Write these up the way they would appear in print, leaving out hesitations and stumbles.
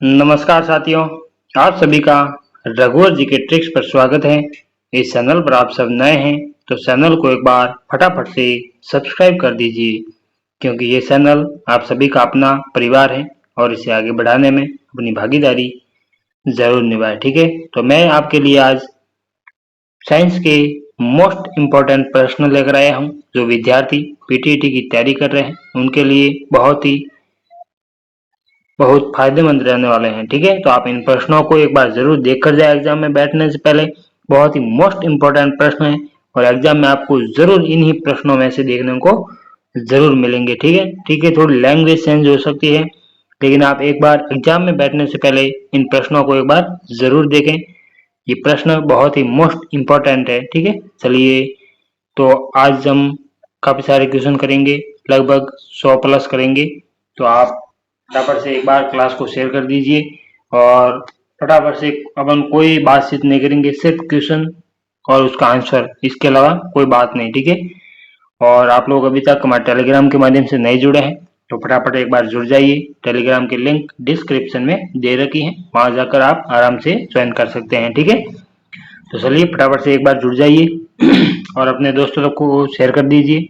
नमस्कार साथियों, आप सभी का रघुवर जी के ट्रिक्स पर स्वागत है। इस चैनल पर आप सब नए हैं तो चैनल को एक बार फटाफट से सब्सक्राइब कर दीजिए, क्योंकि ये चैनल आप सभी का अपना परिवार है और इसे आगे बढ़ाने में अपनी भागीदारी जरूर निभाए। ठीक है, तो मैं आपके लिए आज साइंस के मोस्ट इम्पोर्टेंट प्रश्न लेकर आया हूँ, जो विद्यार्थी पीटीईटी की तैयारी कर रहे हैं उनके लिए बहुत फायदेमंद रहने वाले हैं। ठीक है, तो आप इन प्रश्नों को एक बार जरूर देख कर जाए एग्जाम में बैठने से पहले। बहुत ही मोस्ट इम्पोर्टेंट प्रश्न है और एग्जाम में आपको जरूर इन्हीं प्रश्नों में से देखने को जरूर मिलेंगे। ठीक है, थोड़ी लैंग्वेज चेंज हो सकती है, लेकिन आप एक बार एग्जाम में बैठने से पहले इन प्रश्नों को एक बार जरूर देखें। ये प्रश्न बहुत ही मोस्ट इम्पोर्टेंट है। ठीक है, चलिए, तो आज हम काफी सारे क्वेश्चन करेंगे, लगभग 100 प्लस करेंगे। तो आप फटाफट से एक बार क्लास को शेयर कर दीजिए और फटाफट से अपन कोई बातचीत नहीं करेंगे, सिर्फ क्वेश्चन और उसका आंसर, इसके अलावा कोई बात नहीं। ठीक है, और आप लोग अभी तक हमारे टेलीग्राम के माध्यम से नहीं जुड़े हैं तो फटाफट एक बार जुड़ जाइए। टेलीग्राम की लिंक डिस्क्रिप्शन में दे रखी है, वहां जाकर आप आराम से ज्वाइन कर सकते हैं। ठीक है, तो चलिए फटाफट से एक बार जुड़ जाइए और अपने दोस्तों तक को शेयर कर दीजिए।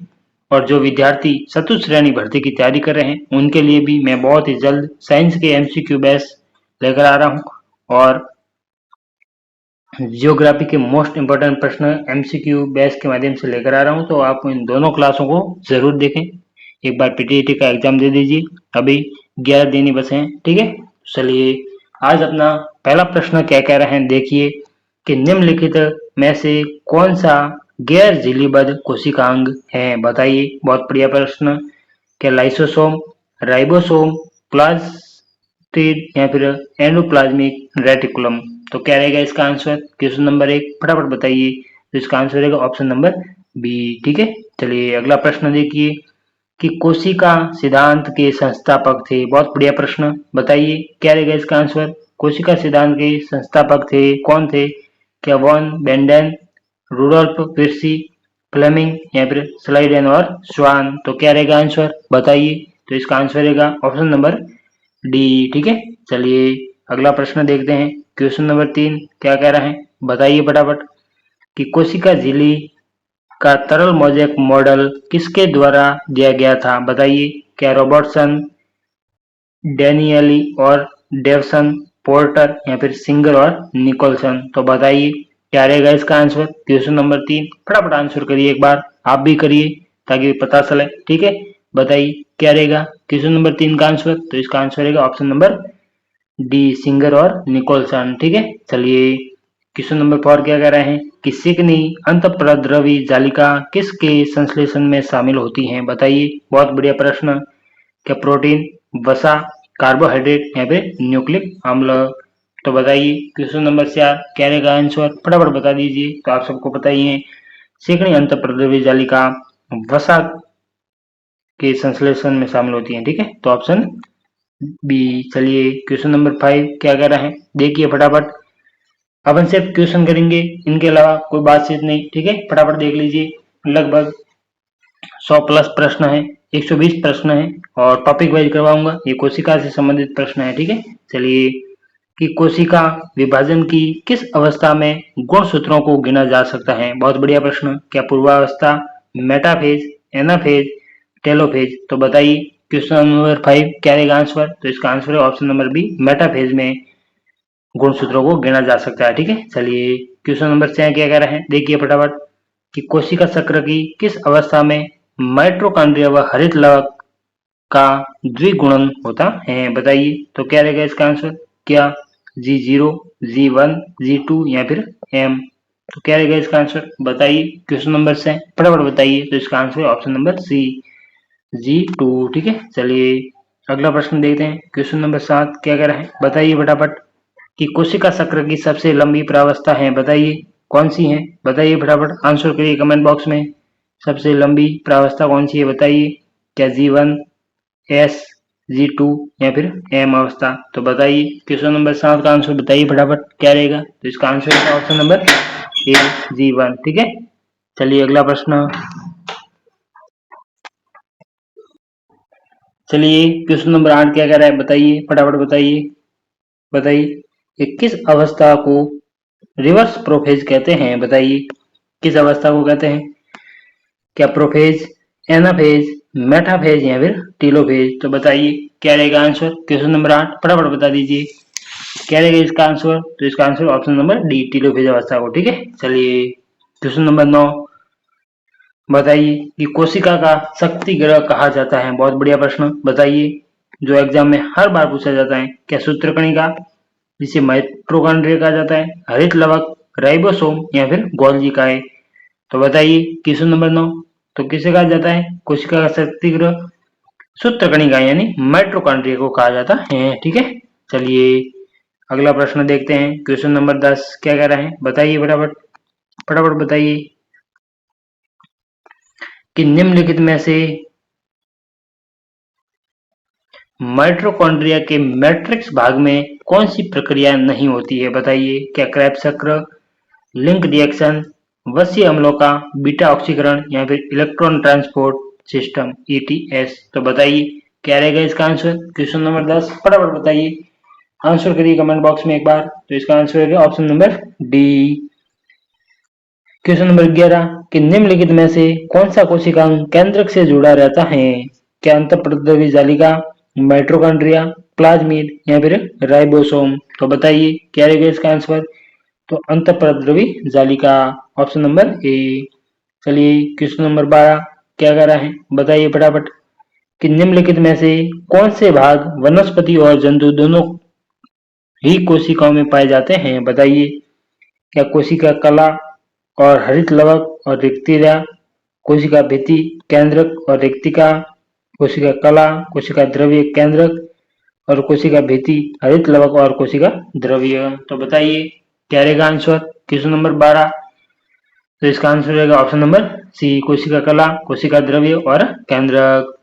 और जो विद्यार्थी चतुर्थ श्रेणी भर्ती की तैयारी कर रहे हैं उनके लिए भी मैं बहुत ही जल्द साइंस के एमसीक्यू बेस लेकर आ रहा हूं और जियोग्राफी के मोस्ट इम्पोर्टेंट प्रश्न एमसीक्यू बेस के माध्यम से लेकर आ रहा हूं। तो आप इन दोनों क्लासों को जरूर देखें। एक बार पीटीईटी का एग्जाम दे दीजिए, अभी 11 दिन ही बचे हैं। ठीक है, चलिए आज अपना पहला प्रश्न क्या कह रहे हैं, देखिए कि निम्नलिखित में से कौन सा गैर झिल्लीबद्ध कोशिकांग है, बताइए। बहुत बढ़िया प्रश्न। क्या लाइसोसोम, राइबोसोम, प्लास्टिड या फिर एंडोप्लाज्मिक रेटिकुलम? तो क्या रहेगा इसका आंसर? क्वेश्चन नंबर 1 फटाफट बताइए। तो इसका आंसर रहेगा ऑप्शन नंबर बी। ठीक है, चलिए अगला प्रश्न देखिए कि कोशिका सिद्धांत के संस्थापक थे। बहुत बढ़िया प्रश्न, बताइए क्या रहेगा इसका आंसर? कोशिका सिद्धांत के संस्थापक थे, कौन थे? क्या वॉन बेंडेन, रुडोल्फ विर्सी, फ्लेमिंग या फिर स्लाइडेन और स्वान? तो क्या रहेगा आंसर, बताइए। तो इसका आंसर रहेगा ऑप्शन नंबर डी। ठीक है, चलिए अगला प्रश्न देखते हैं। क्वेश्चन नंबर 3 क्या कह रहा है, बताइए फटाफट कि कोशिका झिल्ली का तरल मोज़ेक मॉडल किसके द्वारा दिया गया था, बताइए। क्या रॉबर्टसन, डैनियली और डेवसन, पोर्टर या फिर सिंगर और निकोलसन? तो बताइए क्या रहेगा इसका आंसर? क्वेश्चन नंबर 3 फटाफट आंसर करिए, एक बार आप भी करिए ताकि पता चले। ठीक है, बताइए क्या रहेगा क्वेश्चन नंबर 3 का आंसर? तो इसका आंसर रहेगा ऑप्शन नंबर डी, सिंगर और निकोलसन। ठीक है, चलिए क्वेश्चन नंबर 4 क्या कह रहे हैं कि चिकनी अंतःप्रद्रवी जालिका किसके संश्लेषण में शामिल होती हैं, बताइए। बहुत बढ़िया प्रश्न। क्या प्रोटीन, वसा, कार्बोहाइड्रेट या फिर न्यूक्लिक अम्ल? तो बताइए क्वेश्चन नंबर 4 क्या रहेगा आंसर, फटाफट बता दीजिए। तो आप सबको पता ही है, चिकनी अंतःप्रद्रवी जालिका वसा के संश्लेषण में शामिल होती है। ठीक है, तो ऑप्शन बी। चलिए क्वेश्चन नंबर 5 क्या कह रहा है, देखिए फटाफट। अपन सिर्फ क्वेश्चन करेंगे, इनके अलावा कोई बातचीत नहीं। ठीक है, फटाफट देख लीजिए। लगभग 100 प्लस प्रश्न है, 120 प्रश्न है और टॉपिक वाइज करवाऊंगा। ये कोशिका से संबंधित प्रश्न है। ठीक है, चलिए कि कोशिका विभाजन की किस अवस्था में गुणसूत्रों को गिना जा सकता है? बहुत बढ़िया प्रश्न। क्या पूर्वावस्था, मेटाफेज, एनाफेज, टेलोफेज? तो बताइए क्वेश्चन नंबर 5 क्या रहेगा आंसर? तो इसका आंसर है ऑप्शन नंबर बी, मेटाफेज में गुणसूत्रों को गिना जा सकता है। ठीक है, चलिए क्वेश्चन नंबर 6 क्या कह रहे हैं, देखिए फटाफट कि कोशिका चक्र की किस अवस्था में माइटोकॉन्ड्रिया व हरित लवक का द्विगुणन होता है, बताइए। तो क्या रहेगा इसका आंसर? क्या G0, G1, G2 या फिर M? तो क्या रहेगा इसका आंसर, बताइए। क्वेश्चन नंबर से फटाफट बताइए। तो इसका आंसर है ऑप्शन नंबर सी, G2। ठीक है, चलिए अगला प्रश्न देखते हैं। क्वेश्चन नंबर 7 क्या कह रहा है, बताइए फटाफट कि कोशिका चक्र की सबसे लंबी प्रावस्था है, बताइए कौन सी है? बताइए फटाफट, आंसर करिए कमेंट बॉक्स में। सबसे लंबी प्रावस्था कौन सी है, बताइए। क्या G1, S, G2 या फिर M अवस्था? तो बताइए क्वेश्चन नंबर 7 का आंसर बताइए फटाफट, क्या रहेगा? तो इसका आंसर है ऑप्शन नंबर ए, G1। ठीक है, चलिए अगला प्रश्न। चलिए क्वेश्चन नंबर 8 क्या कह रहा है, बताइए फटाफट बताइए। बताइए कि किस अवस्था को रिवर्स प्रोफेज कहते हैं? बताइए किस अवस्था को कहते हैं? क्या प्रोफेज, एनाफेज, मेटाफेज या फिर टीलोफेज? तो बताइए क्या रहेगा आंसर? क्वेश्चन नंबर 8 फटाफट बता दीजिए क्या रहेगा इसका आंसर? तो इसका answer option number D, telophase अवस्था को। ठीक है, चलिए क्वेश्चन नंबर 9 बताइए कि कोशिका का शक्ति ग्रह कहा जाता है? बहुत बढ़िया प्रश्न, बताइए जो एग्जाम में हर बार पूछा जाता है। क्या सूत्रकणिका, जिसे माइटोकॉन्ड्रिया कहा जाता है, हरित लवक, राइबोसोम या फिर गोल्गी काय? तो बताइए क्वेश्चन नंबर 9 तो किसे कहा जाता है कोशिका का शक्ति ग्रह? सूत्रकणिका यानी माइटोकॉन्ड्रिया को कहा जाता है। ठीक है, चलिए अगला प्रश्न देखते हैं। क्वेश्चन नंबर 10 क्या कह रहा है? बताइए फटाफट, फटाफट बताइए कि निम्नलिखित में से माइटोकॉन्ड्रिया के मैट्रिक्स भाग में कौन सी प्रक्रिया नहीं होती है? बताइए क्या क्रेब्स चक्र, लिंक रिएक्शन, वसीय अम्लों का बीटा ऑक्सीकरण या फिर इलेक्ट्रॉन ट्रांसपोर्ट सिस्टम ईटीएस? तो बताइए क्या रहेगा इसका आंसर? क्वेश्चन नंबर 10 फटाफट बताइए, आंसर करिए कमेंट बॉक्स में एक बार। तो इसका आंसर है option number D. Question number 11 कि निम्नलिखित में से कौन सा कोशिकांग केंद्रक से जुड़ा रहता है? क्या अंतःप्रद्रवी जालिका, माइटोकॉन्ड्रिया, प्लाज्मिड या फिर राइबोसोम? तो बताइए क्या रहेगा इसका आंसर? तो अंतःप्रद्रवी जालिका, ऑप्शन नंबर ए। चलिए क्वेश्चन नंबर 12 क्या कह रहा है? बताइए फटाफट कि निम्नलिखित में से कौन से भाग वनस्पति और जंतु दोनों ही कोशिकाओं में पाए जाते हैं? बताइए क्या कोशिका कला और हरित लवक और रिक्तिका, कोशिका भित्ति, केंद्रक और रिक्तिका, कोशिका कला, कोशिका द्रव्य केंद्रक और कोशिका भित्ति, हरित लवक और कोशिका द्रव्य? तो बताइए क्या रहेगा आंसर? क्वेश्चन नंबर 12 तो इसका आंसर रहेगा ऑप्शन नंबर सी, कोशिका कला, कोशिका द्रव्य और केंद्रक।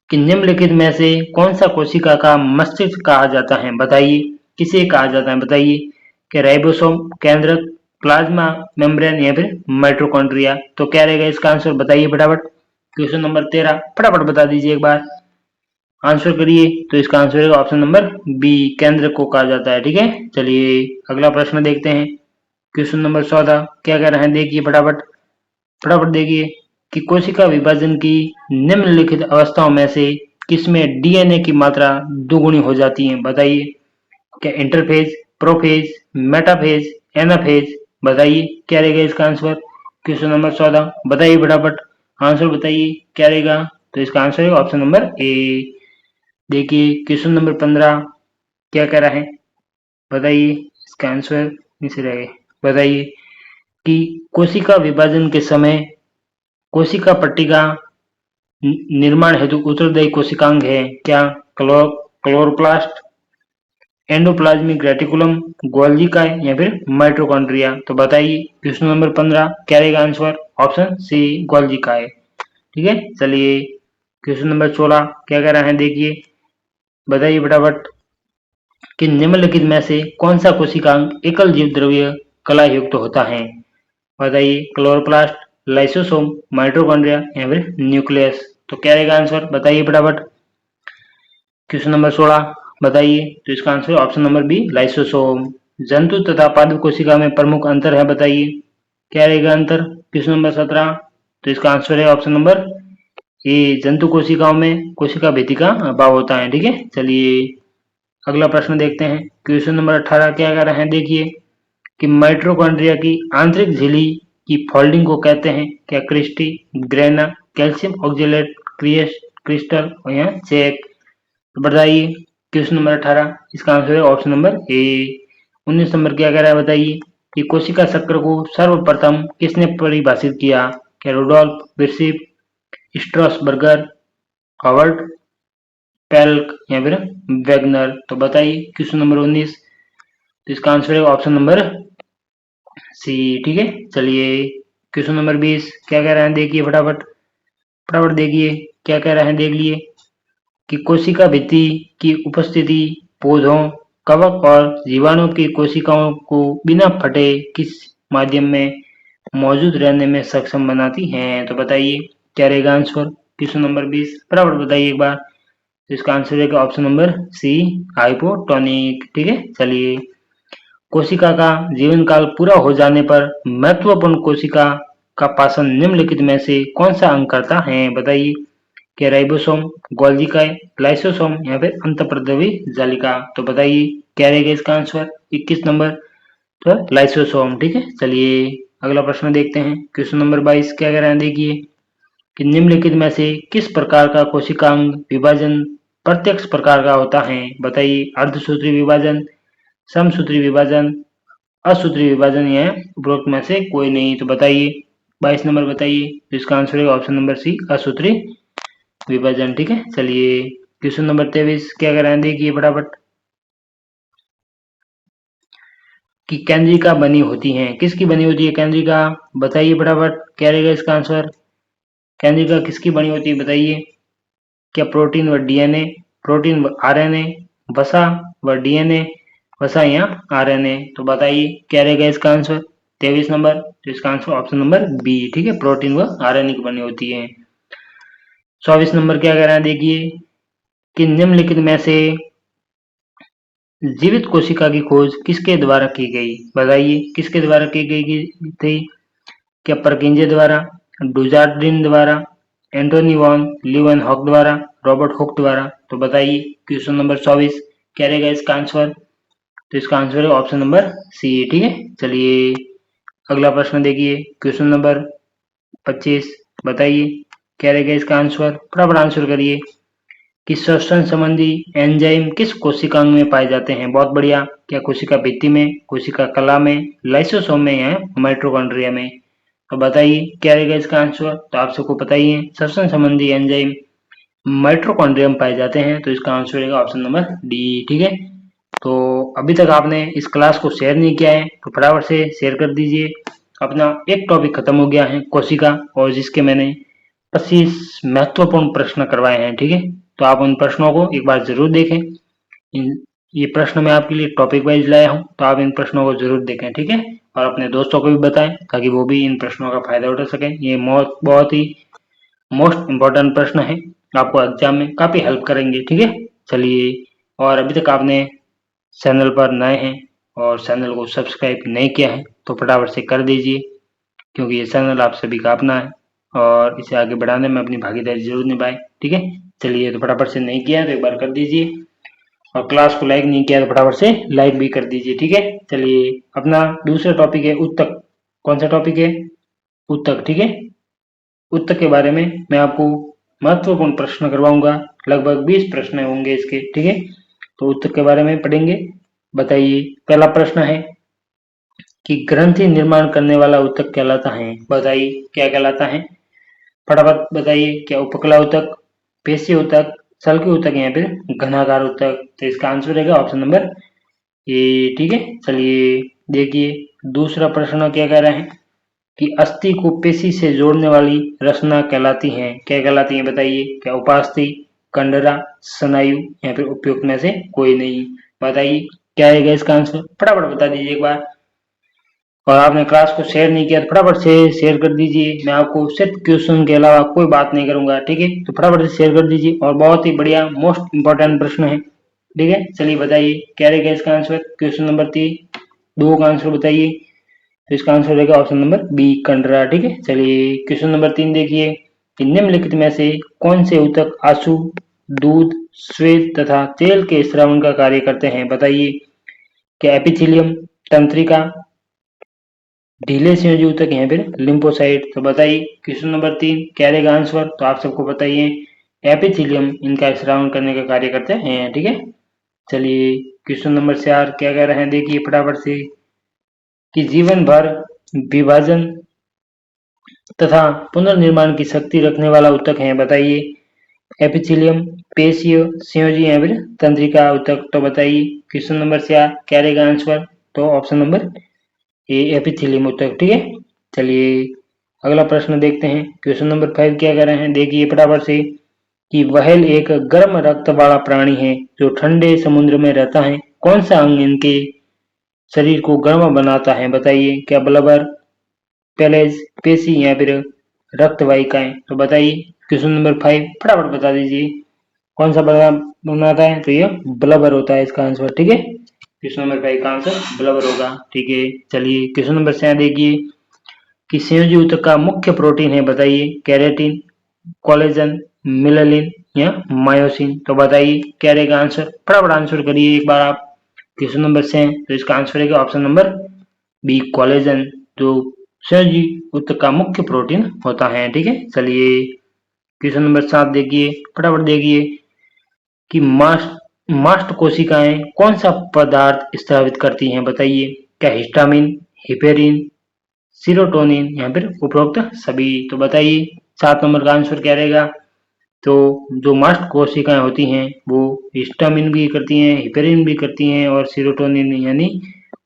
कि निम्नलिखित में से कौन सा कोशिका का मस्तिष्क कहा जाता है? बताइए किसे कहा जाता है? बताइए कि राइबोसोम, केंद्रक, प्लाज्मा मेम्ब्रेन या फिर माइटोकॉन्ड्रिया? तो क्या रहेगा इसका आंसर? बताइए फटाफट। क्वेश्चन नंबर 13 फटाफट बता दीजिए एक बार, आंसर करिए। तो इसका आंसर रहेगा ऑप्शन नंबर बी, केंद्रक को कहा जाता है। ठीक है, चलिए अगला प्रश्न देखते हैं। क्वेश्चन नंबर 14 क्या कह रहे हैं? देखिए फटाफट, फटाफट देखिए कि कोशिका विभाजन की निम्नलिखित अवस्थाओं में से किसमें डीएनए की मात्रा दोगुनी हो जाती है? बताइए क्या इंटरफेज, प्रोफेज, मेटाफेज, एनाफेज? बताइए क्या रहेगा इसका आंसर? क्वेश्चन नंबर 14 बताइए फटाफट, आंसर बताइए क्या रहेगा? तो इसका आंसर है ऑप्शन नंबर ए। देखिए क्वेश्चन नंबर 15 क्या कह रहा है? बताइए इसका आंसर नीचे रह गए। बताइए कि कोशिका विभाजन के समय कोशिका पट्टिका निर्माण हेतु उत्तरदायी कोशिकांग है? क्या क्लोरोप्लास्ट, एंडोप्लाज्मिक रेटिकुलम, गोल्गी काय या फिर माइटोकॉन्ड्रिया? तो बताइए क्वेश्चन नंबर 15 क्या रहेगा आंसर? ऑप्शन सी, गोल्गी काय। ठीक है, चलिए क्वेश्चन नंबर 16 क्या कह रहा है? देखिए बताइए फटाफट कि निम्नलिखित में से कौन सा कोशिकांग एकल जीव द्रव्य कला युक्त होता है? बताइए क्लोरोप्लास्ट, लाइसोसोम, माइटोकॉन्ड्रिया या फिर न्यूक्लियस? तो क्या रहेगा आंसर? बताइए फटाफट। क्वेश्चन नंबर 16 बताइए। तो इसका answer option number B, lysosome. जंतु तथा पादप कोशिका में प्रमुख अंतर है? बताइए क्या रहेगा अंतर? क्वेश्चन नंबर 17 तो इसका आंसर है ऑप्शन नंबर ए, जंतु कोशिकाओं में कोशिका भित्ति का अभाव होता है। ठीक है, चलिए अगला प्रश्न देखते हैं। क्वेश्चन नंबर 18 क्या कह रहे हैं? देखिए कि माइटोकॉन्ड्रिया की आंतरिक झिल्ली की फोल्डिंग को कहते हैं? क्या cristae, grana, calcium oxalate, crystal और यहाँ चेक? तो बताइए क्वेश्चन नंबर 18 इसका आंसर है ऑप्शन नंबर ए। 19 नंबर क्या कह रहा है? बताइए कि कोशिका चक्र को सर्वप्रथम किसने परिभाषित किया? क्या रुडोल्फ विर्सिप, स्ट्रॉसबर्गर, हॉवर्ड पेल्क या फिर वैगनर? तो बताइए क्वेश्चन नंबर 19 तो इसका आंसर है ऑप्शन नंबर सी। ठीक है, चलिए क्वेश्चन नंबर 20 क्या कह रहे हैं? देखिए फटाफट, फटाफट देखिए क्या कह रहे हैं, देख लिए कि कोशिका भित्ति की उपस्थिति पौधों, कवक और जीवाणु की कोशिकाओं को बिना फटे किस माध्यम में मौजूद रहने में सक्षम बनाती हैं? तो बताइए क्या रहेगा आंसर? क्वेश्चन नंबर 20 फटाफट बताइए एक बार। तो इसका आंसर रहेगा ऑप्शन नंबर सी, हाइपोटोनिक। ठीक है, चलिए। कोशिका का जीवन काल पूरा हो जाने पर महत्वपूर्ण कोशिका का पाचन निम्नलिखित में से कौन सा अंग करता है, बताइए। क्या राइबोसोम, गोल्गी काई, लाइसोसोम या फिर अंतःप्रद्रवी जालिका। तो बताइए क्या रहेगा इसका आंसर। 21 नंबर, तो लाइसोसोम। ठीक है, चलिए अगला प्रश्न देखते हैं। क्वेश्चन नंबर 22 क्या कह रहे हैं, देखिए कि निम्नलिखित में से किस प्रकार का कोशिकांग विभाजन प्रत्यक्ष प्रकार का होता है, बताइए। अर्धसूत्री विभाजन, समसूत्री विभाजन, असूत्री विभाजन या उपरोक्त में से कोई नहीं। तो बताइए 22 नंबर बताइए। तो इसका आंसर है ऑप्शन नंबर सी, असूत्री विभाजन। ठीक है, चलिए क्वेश्चन नंबर 23 क्या कर रहे हैं, देखिए फटाफट कि केंद्रिका बनी होती है, किसकी बनी होती है केंद्रिका, बताइए फटाफट क्या रहेगा इसका आंसर। केंद्रिका किसकी बनी होती है बताइए। क्या प्रोटीन व डीएनए, प्रोटीन व आरएनए, वसा व डीएनए, वसा या आरएनए। तो बताइए क्या रहेगा इसका आंसर। 23 नंबर, तो इसका आंसर ऑप्शन नंबर बी। ठीक है, प्रोटीन व आरएनए की बनी होती है। 24 नंबर क्या कह रहा है, देखिए कि निम्नलिखित में से जीवित कोशिका की खोज किसके द्वारा की गई, बताइए किसके द्वारा की गई थी। क्या परकिंजे द्वारा, डुजार्डिन द्वारा, एंटोनी वॉन लीवन हॉक द्वारा, रॉबर्ट हुक द्वारा। तो बताइए क्वेश्चन नंबर 24 क्या रहेगा इसका आंसर। तो इसका आंसर है ऑप्शन नंबर सी। ठीक है, चलिए अगला प्रश्न देखिए। क्वेश्चन नंबर 25 बताइए क्या रहेगा इसका आंसर, फटाफट आंसर करिए। कि श्वसन संबंधी एंजाइम किस कोशिकांग में पाए जाते हैं, बहुत बढ़िया। क्या कोशिका भित्ति में, कोशिका कला में, लाइसोसोम में या माइटोकॉन्ड्रिया में। तो बताइए क्या रहेगा इसका आंसर। तो आप सबको पता ही है श्वसन संबंधी एंजाइम माइटोकॉन्ड्रिया में पाए जाते हैं। तो इसका आंसर रहेगा ऑप्शन नंबर डी। ठीक है, तो अभी तक आपने इस क्लास को शेयर नहीं किया है तो फटाफट से शेयर कर दीजिए। अपना एक टॉपिक खत्म हो गया है कोशिका, और जिसके मैंने 25 महत्वपूर्ण प्रश्न करवाए हैं। ठीक है, तो आप उन प्रश्नों को एक बार जरूर देखें। ये प्रश्न मैं आपके लिए टॉपिक वाइज लाया हूँ, तो आप इन प्रश्नों को जरूर देखें। ठीक है, और अपने दोस्तों को भी बताएं ताकि वो भी इन प्रश्नों का फायदा उठा सकें। ये बहुत ही मोस्ट इम्पोर्टेंट प्रश्न है, आपको एग्जाम में काफी हेल्प करेंगे। ठीक है, चलिए। और अभी तक आपने चैनल पर नए हैं और चैनल को सब्सक्राइब नहीं किया है तो फटाफट से कर दीजिए, क्योंकि ये चैनल आप सभी का अपना है और इसे आगे बढ़ाने में अपनी भागीदारी जरूर निभाएं। ठीक है, चलिए तो फटाफट से नहीं किया तो एक बार कर दीजिए, और क्लास को लाइक नहीं किया तो फटाफट से लाइक भी कर दीजिए। ठीक है, चलिए अपना दूसरा टॉपिक है उत्तक। कौन सा टॉपिक है, उत्तक। ठीक है, उत्तक के बारे में मैं आपको महत्वपूर्ण प्रश्न करवाऊंगा, लगभग 20 प्रश्न होंगे इसके। ठीक है, तो उत्तक के बारे में पढ़ेंगे। बताइए पहला प्रश्न है कि ग्रंथि निर्माण करने वाला उत्तक कहलाता है, बताइए क्या कहलाता है, फटाफट बताइए। क्या उपकला उत्तक, पेशी उत्तक, सल्की उत्तक या फिर घनाकार उत्तक। तो इसका आंसर रहेगा ऑप्शन नंबर ए। ठीक है, चलिए देखिए दूसरा प्रश्न क्या कह रहे हैं कि अस्थि को पेशी से जोड़ने वाली रचना कहलाती है, क्या कहलाती है बताइए। क्या उपास्थि, कंडरा, स्नायु या फिर उपयुक्त में से कोई नहीं। बताइए क्या आएगा इसका आंसर, फटाफट बता दीजिए एक बार। और आपने क्लास को शेयर नहीं किया तो फटाफट से शेयर कर दीजिए। मैं आपको सिर्फ क्वेश्चन के अलावा कोई बात नहीं करूंगा। ठीक है, तो फटाफट से शेयर कर दीजिए, और बहुत ही बढ़िया मोस्ट इंपॉर्टेंट प्रश्न है। ठीक है, चलिए बताइए क्या रहेगा इसका आंसर। क्वेश्चन नंबर 3 दो का आंसर बताइए। तो इसका आंसर रहेगा ऑप्शन नंबर बी, कंडरा। ठीक है, चलिए क्वेश्चन नंबर 3 देखिए कि निम्नलिखित में से कौन से ऊतक आंसू, दूध, श्वेत तथा तेल के स्रावन का कार्य करते हैं, बताइए। क्या एपिथेलियम, तंत्रिका, ढीले संयोजी ऊतक या फिर लिम्फोसाइट। तो बताइए क्वेश्चन नंबर 3 क्या रहेगा आंसर। तो आप सबको बताइए एपिथेलियम इनका स्रावन करने का कार्य करते हैं। ठीक है, चलिए क्वेश्चन नंबर 4 क्या कह रहे हैं, देखिए फटाफट से कि जीवन भर विभाजन तथा पुनर्निर्माण की शक्ति रखने वाला ऊतक है, बताइए। एपिथेलियम, पेशीय, संयोजी या फिर तंत्रिका ऊतक। तो बताइए क्वेश्चन नंबर 4 क्या रहेगा आंसर। तो ऑप्शन नंबर ए, एपिथेलियम ऊतक। ठीक है, चलिए अगला प्रश्न देखते हैं। क्वेश्चन नंबर 5 क्या कह रहे हैं, देखिए फटाफट से कि व्हेल एक गर्म रक्त वाला प्राणी है जो ठंडे समुद्र में रहता है। कौन सा अंग इनके शरीर को गर्म बनाता है, बताइए। क्या ब्लबर, पेलेज, पेशी या फिर रक्त वाहिकाएं। तो बताइए क्वेश्चन नंबर 5 फटाफट बता दीजिए। कौन सा बनाता है, तो ये ब्लबर होता है इसका आंसर। ठीक है, क्वेश्चन नंबर 5 का आंसर ब्लबर होगा। ठीक है, चलिए क्वेश्चन नंबर 6 देखिए कि संयोजी ऊतक का मुख्य प्रोटीन है, बताइए केराटिन, कोलेजन, मिलानिन या मायोसिन। तो बताइए क्या रहेगा आंसर, फटाफट आंसर करिए एक बार आप। क्वेश्चन नंबर 6 तो इसका आंसर रहेगा ऑप्शन नंबर बी कोलेजन, जो संयोजी ऊतक का मुख्य प्रोटीन होता है। ठीक है, चलिए क्वेश्चन नंबर 7 देखिए, फटाफट देखिए कि मास्ट कोशिकाएं कौन सा पदार्थ स्रावित करती हैं, बताइए क्या हिस्टामिन, हिपेरिन, सीरोटोनिन या फिर उपरोक्त सभी। तो बताइए 7 नंबर का आंसर क्या रहेगा। तो जो मास्ट कोशिकाएं होती हैं वो हिस्टामिन भी करती हैं, हिपेरिन भी करती हैं और सीरोटोनिन यानी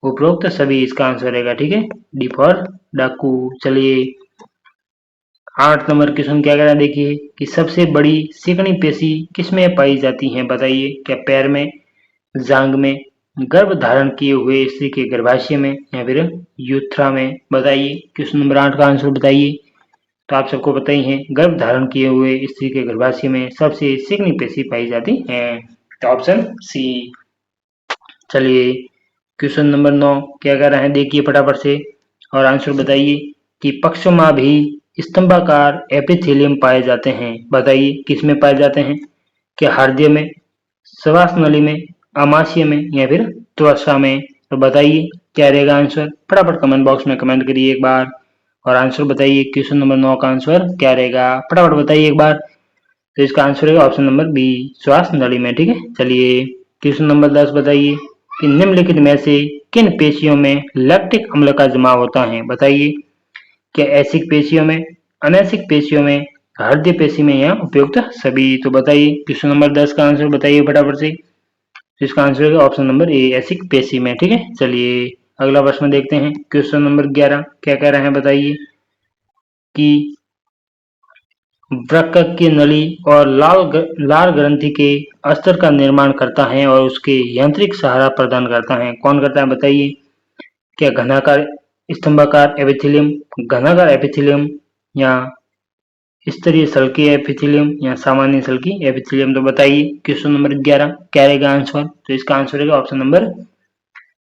उपरोक्त सभी इसका आंसर रहेगा। ठीक है, डी फॉर डाकू। चलिए 8 नंबर क्वेश्चन क्या कह रहा है देखिए कि सबसे बड़ी सिकुड़ी पेशी किसमें पाई जाती है, बताइए क्या पैर में, जांघ में, गर्भ धारण किए हुए स्त्री के गर्भाशय में या फिर यूथ्रा में। बताइए क्वेश्चन नंबर 8 का आंसर बताइए। तो आप सबको पता ही है गर्भ धारण किए हुए स्त्री के गर्भाशय में सबसे चिकनी पेशी पाई जाती है, तो ऑप्शन सी। चलिए क्वेश्चन नंबर 9 क्या कह रहा है देखिए फटाफट से और आंसर बताइए कि पक्षों में भी स्तंभाकार एपिथेलियम पाए जाते हैं, बताइए किसमें पाए जाते हैं, क्या हृदय में, श्वास नली में, आमाशय में या फिर त्वचा में। तो बताइए क्या रहेगा आंसर, फटाफट कमेंट बॉक्स में कमेंट करिए एक बार और आंसर बताइए। क्वेश्चन नंबर 9 का आंसर क्या रहेगा, फटाफट बताइए एक बार। तो इसका आंसर रहेगा ऑप्शन नंबर बी श्वास नली में। ठीक है, चलिए क्वेश्चन नंबर 10 बताइए कि निम्नलिखित में से किन पेशियों में लैक्टिक अम्ल का जमाव होता है, बताइए क्या ऐसिक पेशियों में, अनैसिक पेशियों में, हृदय पेशी में या उपयुक्त सभी। तो बताइए क्वेश्चन नंबर 10 का आंसर बताइए फटाफट से। तो इसका आंसर है ऑप्शन नंबर ए ऐसिक पेशी में। ठीक है, चलिए अगला प्रश्न देखते हैं। क्वेश्चन नंबर 11 क्या कह रहे हैं बताइए कि वृक्क की नली और लाल ग्रंथि के अस्तर का निर्माण करता है और उसके यांत्रिक सहारा प्रदान करता है, कौन करता है बताइए क्या घनाकार स्तंभाकार एपिथेलियम, घनाकार एपिथेलियम या स्तरीय सल्की एपिथेलियम या सामान्य सल्की एपिथेलियम। तो बताइए क्वेश्चन नंबर 11 क्या रहेगा आंसर। तो इसका आंसर रहेगा ऑप्शन नंबर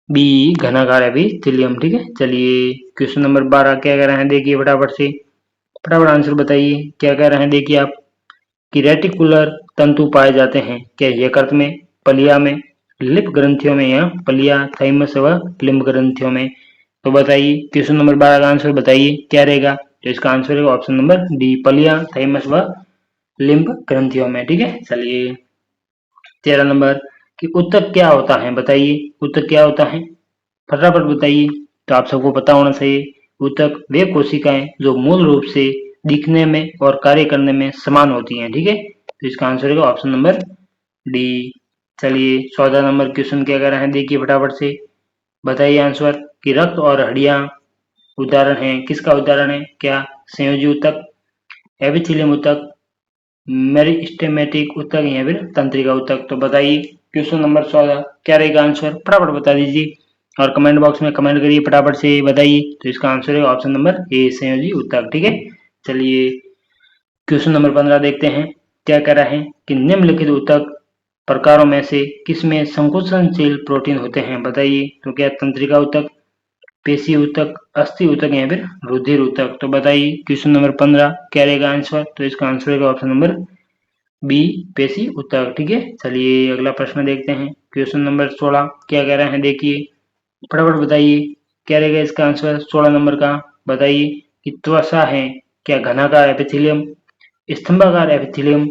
बी घनाकार एपिथेलियम। ठीक है, चलिए क्वेश्चन नंबर 12 क्या कह रहे हैं देखिए फटाफट से, फटाफट आंसर बताइए क्या कह रहे हैं देखिए आप कि रेटिकुलर तंतु पाए जाते हैं क्या यकृत में, पलिया में, लिप ग्रंथियों में या पलिया, थाइमस व लिम्ब ग्रंथियों में। तो बताइए क्वेश्चन नंबर 12 का आंसर बताइए क्या रहेगा। तो इसका आंसर है ऑप्शन नंबर डी पलिया, थाइमस व लिम्ब ग्रंथियों में। ठीक है, चलिए 13 नंबर कि ऊतक क्या होता है, बताइए ऊतक क्या होता है, फटाफट बताइए। तो आप सबको पता होना चाहिए ऊतक वे कोशिकाएं जो मूल रूप से दिखने में और कार्य करने में समान होती हैं। ठीक है, तो इसका आंसर है ऑप्शन नंबर डी। चलिए 14 नंबर क्वेश्चन क्या कर रहे हैं देखिए फटाफट से बताइए आंसर कि रक्त और हड्डियां उदाहरण है, किसका उदाहरण है, क्या संयोजी ऊतक, एपिथेलियम ऊतक, मेरिस्टेमेटिक ऊतक या फिर तंत्रिका ऊतक। तो बताइए क्वेश्चन नंबर 14 क्या रहेगा आंसर, फटाफट बता दीजिए और कमेंट बॉक्स में कमेंट करिए फटाफट से बताइए। तो इसका आंसर है ऑप्शन नंबर ए संयोजी ऊतक। ठीक है, चलिए क्वेश्चन नंबर 15 देखते हैं क्या कह रहा है कि निम्नलिखित ऊतक प्रकारों में से किसमें संकोचनशील प्रोटीन होते हैं, बताइए तो क्या तंत्रिका ऊतक, पेशी ऊतक, अस्थि ऊतक या फिर रुधिर ऊतक। तो बताइए क्वेश्चन नंबर 15 क्या रहेगा आंसर। तो इसका आंसर रहेगा ऑप्शन नंबर बी पेशी ऊतक। ठीक है, चलिए अगला प्रश्न देखते हैं। क्वेश्चन नंबर 16 क्या कह रहे हैं देखिए फटाफट बताइए क्या रहेगा इसका आंसर 16 नंबर का। बताइए कि त्वचा है क्या घनाकार एपिथेलियम, स्तंभाकार एपिथेलियम,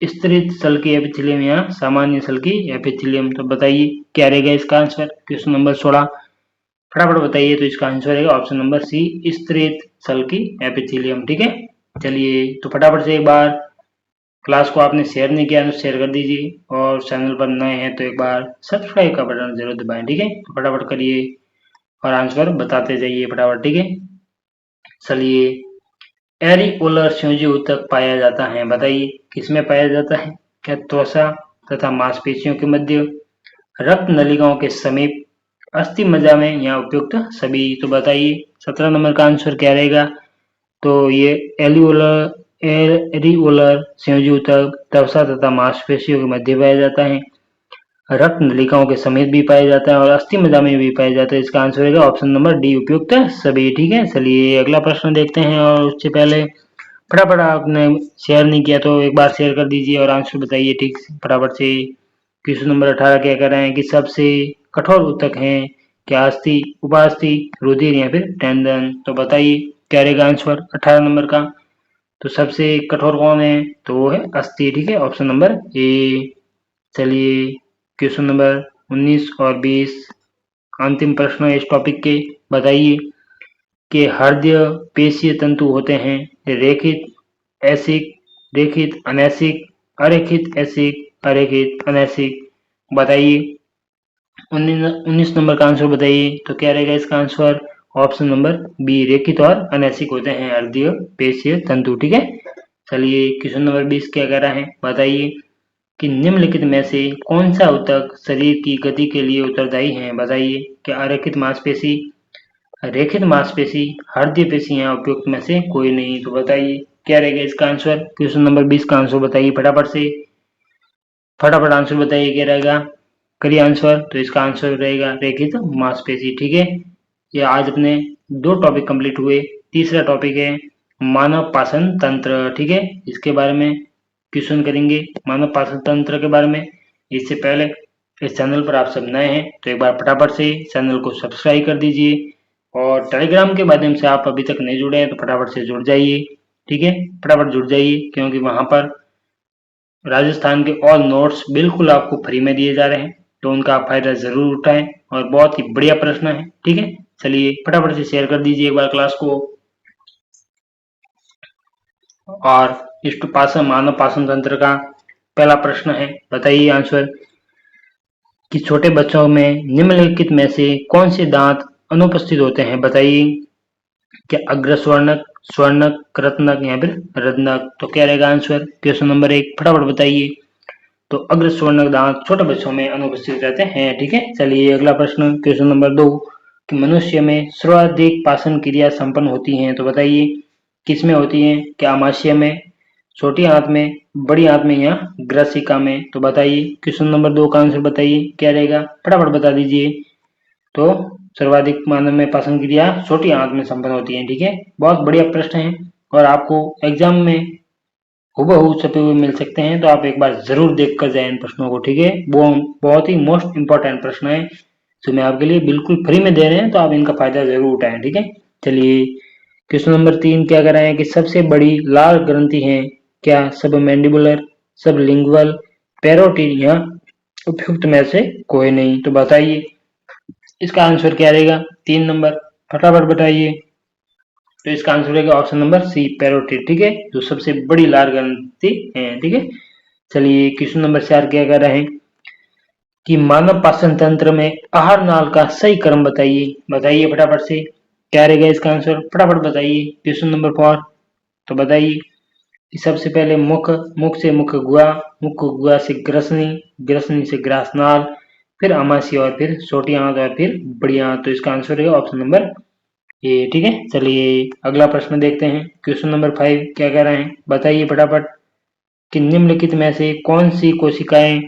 स्तरित सल्की एपिथेलियम या सामान्य सल्की एपिथेलियम। तो बताइए क्या रहेगा इसका आंसर क्वेश्चन नंबर 16, फटाफट बताइए। तो इसका आंसर रहेगा ऑप्शन नंबर सी स्तरित सल्की एपिथेलियम। ठीक है, चलिए तो फटाफट से एक बार क्लास को आपने शेयर नहीं किया तो शेयर कर दीजिए और चैनल पर नए हैं तो एक बार सब्सक्राइब का बटन जरूर दबाएं। ठीक है, तो फटाफट करिए और आंसर बताते जाइए फटाफट। ठीक है, चलिए एरिओलर संयोजी ऊतक पाया जाता है, बताइए किसमें पाया जाता है, क्या त्वचा तथा मांसपेशियों के मध्य, रक्त नलिकाओं के समीप, अस्थि मज्जा में या उपयुक्त सभी। तो बताइए 17 नंबर का आंसर क्या रहेगा। तो ये एरिओलर संयोजी ऊतक त्वचा तथा मांसपेशियों के मध्य पाया जाता है। रक्त नलिकाओं के समेत भी पाया जाता है और अस्थि मज्जा में भी पाया जाता है। इसका आंसर होगा ऑप्शन नंबर डी, उपयुक्त सभी। ठीक है, चलिए अगला प्रश्न देखते हैं। और उससे पहले फटाफट आपने शेयर नहीं किया तो एक बार शेयर कर दीजिए और आंसर बताइए ठीक फटाफट से। क्वेश्चन नंबर 18 क्या कर रहे हैं कि सबसे कठोर ऊतक है क्या अस्थि, उपास्थि, रुधिर या फिर टेंडन? तो बताइए क्या रहेगा आंसर 18 नंबर का। तो सबसे कठोर कौन है? तो वो है अस्थि। ठीक है, ऑप्शन नंबर ए। चलिए क्वेश्चन नंबर 19 और 20 अंतिम प्रश्न है इस टॉपिक के। बताइए कि हृदय पेशीय तंतु होते हैं रेखित, ऐसिक, रेखित अनैसिक, अरेखित ऐसिक, अरेखित अनैसिक? बताइए 19 नंबर का आंसर बताइए। तो क्या रहेगा इसका आंसर? ऑप्शन नंबर बी, रेखित और अनैसिक होते हैं हृदय पेशीय तंतु। ठीक है, चलिए क्वेश्चन नंबर 20 क्या कह रहा है बताइए कि निम्नलिखित में से कौन सा ऊतक शरीर की गति के लिए उत्तरदायी है? बताइए क्या अरेखित मांसपेशी, रेखित मांसपेशी, हृदय पेशी या उपयुक्त में से कोई नहीं? तो बताइए क्या रहेगा इसका आंसर? क्वेश्चन नंबर 20 का आंसर बताइए फटाफट से, फटाफट आंसर बताइए क्या रहेगा, करिए आंसर। तो इसका आंसर रहेगा रेखित मांसपेशी। ठीक है, ये आज अपने 2 टॉपिक कंप्लीट हुए। तीसरा टॉपिक है मानव पाचन तंत्र। ठीक है, इसके बारे में क्वेश्चन करेंगे, मानव पाचन तंत्र के बारे में। इससे पहले इस चैनल पर आप सब नए हैं तो एक बार फटाफट से चैनल को सब्सक्राइब कर दीजिए और टेलीग्राम के माध्यम से आप अभी तक नहीं जुड़े हैं तो फटाफट से जुड़ जाइए। ठीक है, फटाफट जुड़ जाइए क्योंकि वहां पर राजस्थान के ऑल नोट्स बिल्कुल आपको फ्री में दिए जा रहे हैं तो उनका आप फायदा जरूर उठाएं और बहुत ही बढ़िया प्रश्न है। ठीक है, चलिए फटाफट से शेयर कर दीजिए एक बार क्लास को। और इष्ट पाचन, मानव पाचन तंत्र का पहला प्रश्न है, बताइए आंसर कि छोटे बच्चों में निम्नलिखित में से कौन से दांत अनुपस्थित होते हैं? बताइए क्या अग्रस्वर्णक, स्वर्णक, कृतनक या फिर रत्नक? तो क्या रहेगा आंसर? क्वेश्चन नंबर 1 फटाफट बताइए। तो अग्रस्वर्णक दांत छोटे बच्चों में अनुपस्थित रहते हैं। ठीक है, चलिए अगला प्रश्न क्वेश्चन नंबर 2 कि मनुष्य में सर्वाधिक पाचन क्रिया संपन्न होती हैं? तो बताइए किसमें होती हैं? क्या आमाशय में, छोटी आंत में, बड़ी आंत में या ग्रसिका में? तो बताइए क्वेश्चन नंबर 2 का आंसर बताइए क्या रहेगा, फटाफट बता दीजिए। तो सर्वाधिक मानव में पाचन क्रिया छोटी आंत में संपन्न होती है। ठीक है, बहुत बढ़िया प्रश्न है और आपको एग्जाम में हूबहू छपे हुए मिल सकते हैं तो आप एक बार जरूर देख कर जाए इन प्रश्नों को। ठीक है, वो बहुत ही मोस्ट इंपॉर्टेंट प्रश्न है जो मैं आपके लिए बिल्कुल फ्री में दे रहे हैं तो आप इनका फायदा जरूर उठाएं। ठीक है, चलिए क्वेश्चन नंबर 3 क्या कर रहे हैं कि सबसे बड़ी लाल ग्रंथि है क्या सब मैंडिबुलर, सब लिंगुअल, पैरोटिड या उपयुक्त में से कोई नहीं? तो बताइए इसका आंसर क्या रहेगा? 3 नंबर फटाफट बताइए। तो इसका आंसर रहेगा ऑप्शन नंबर सी, पैरोटिड। ठीक है, जो सबसे बड़ी लाल ग्रंथि है। ठीक है, चलिए क्वेश्चन नंबर 4 क्या कह रहे हैं कि मानव पाचन तंत्र में आहार नाल का सही क्रम बताइए। बताइए फटाफट से क्या रहेगा इसका आंसर, फटाफट बताइए। क्वेश्चन नंबर 4 तो बताइए कि सबसे पहले मुख, मुख से मुख गुहा, मुख गुहा से ग्रसनी, ग्रसनी से ग्रासनाल, फिर आमाशय और फिर छोटी आंत और फिर बड़ी आंत। तो इसका आंसर रहेगा ऑप्शन नंबर ए। ठीक है, चलिए अगला प्रश्न देखते हैं। क्वेश्चन नंबर 5 क्या कह रहे हैं बताइए फटाफट कि निम्नलिखित में से कौन सी कोशिकाएं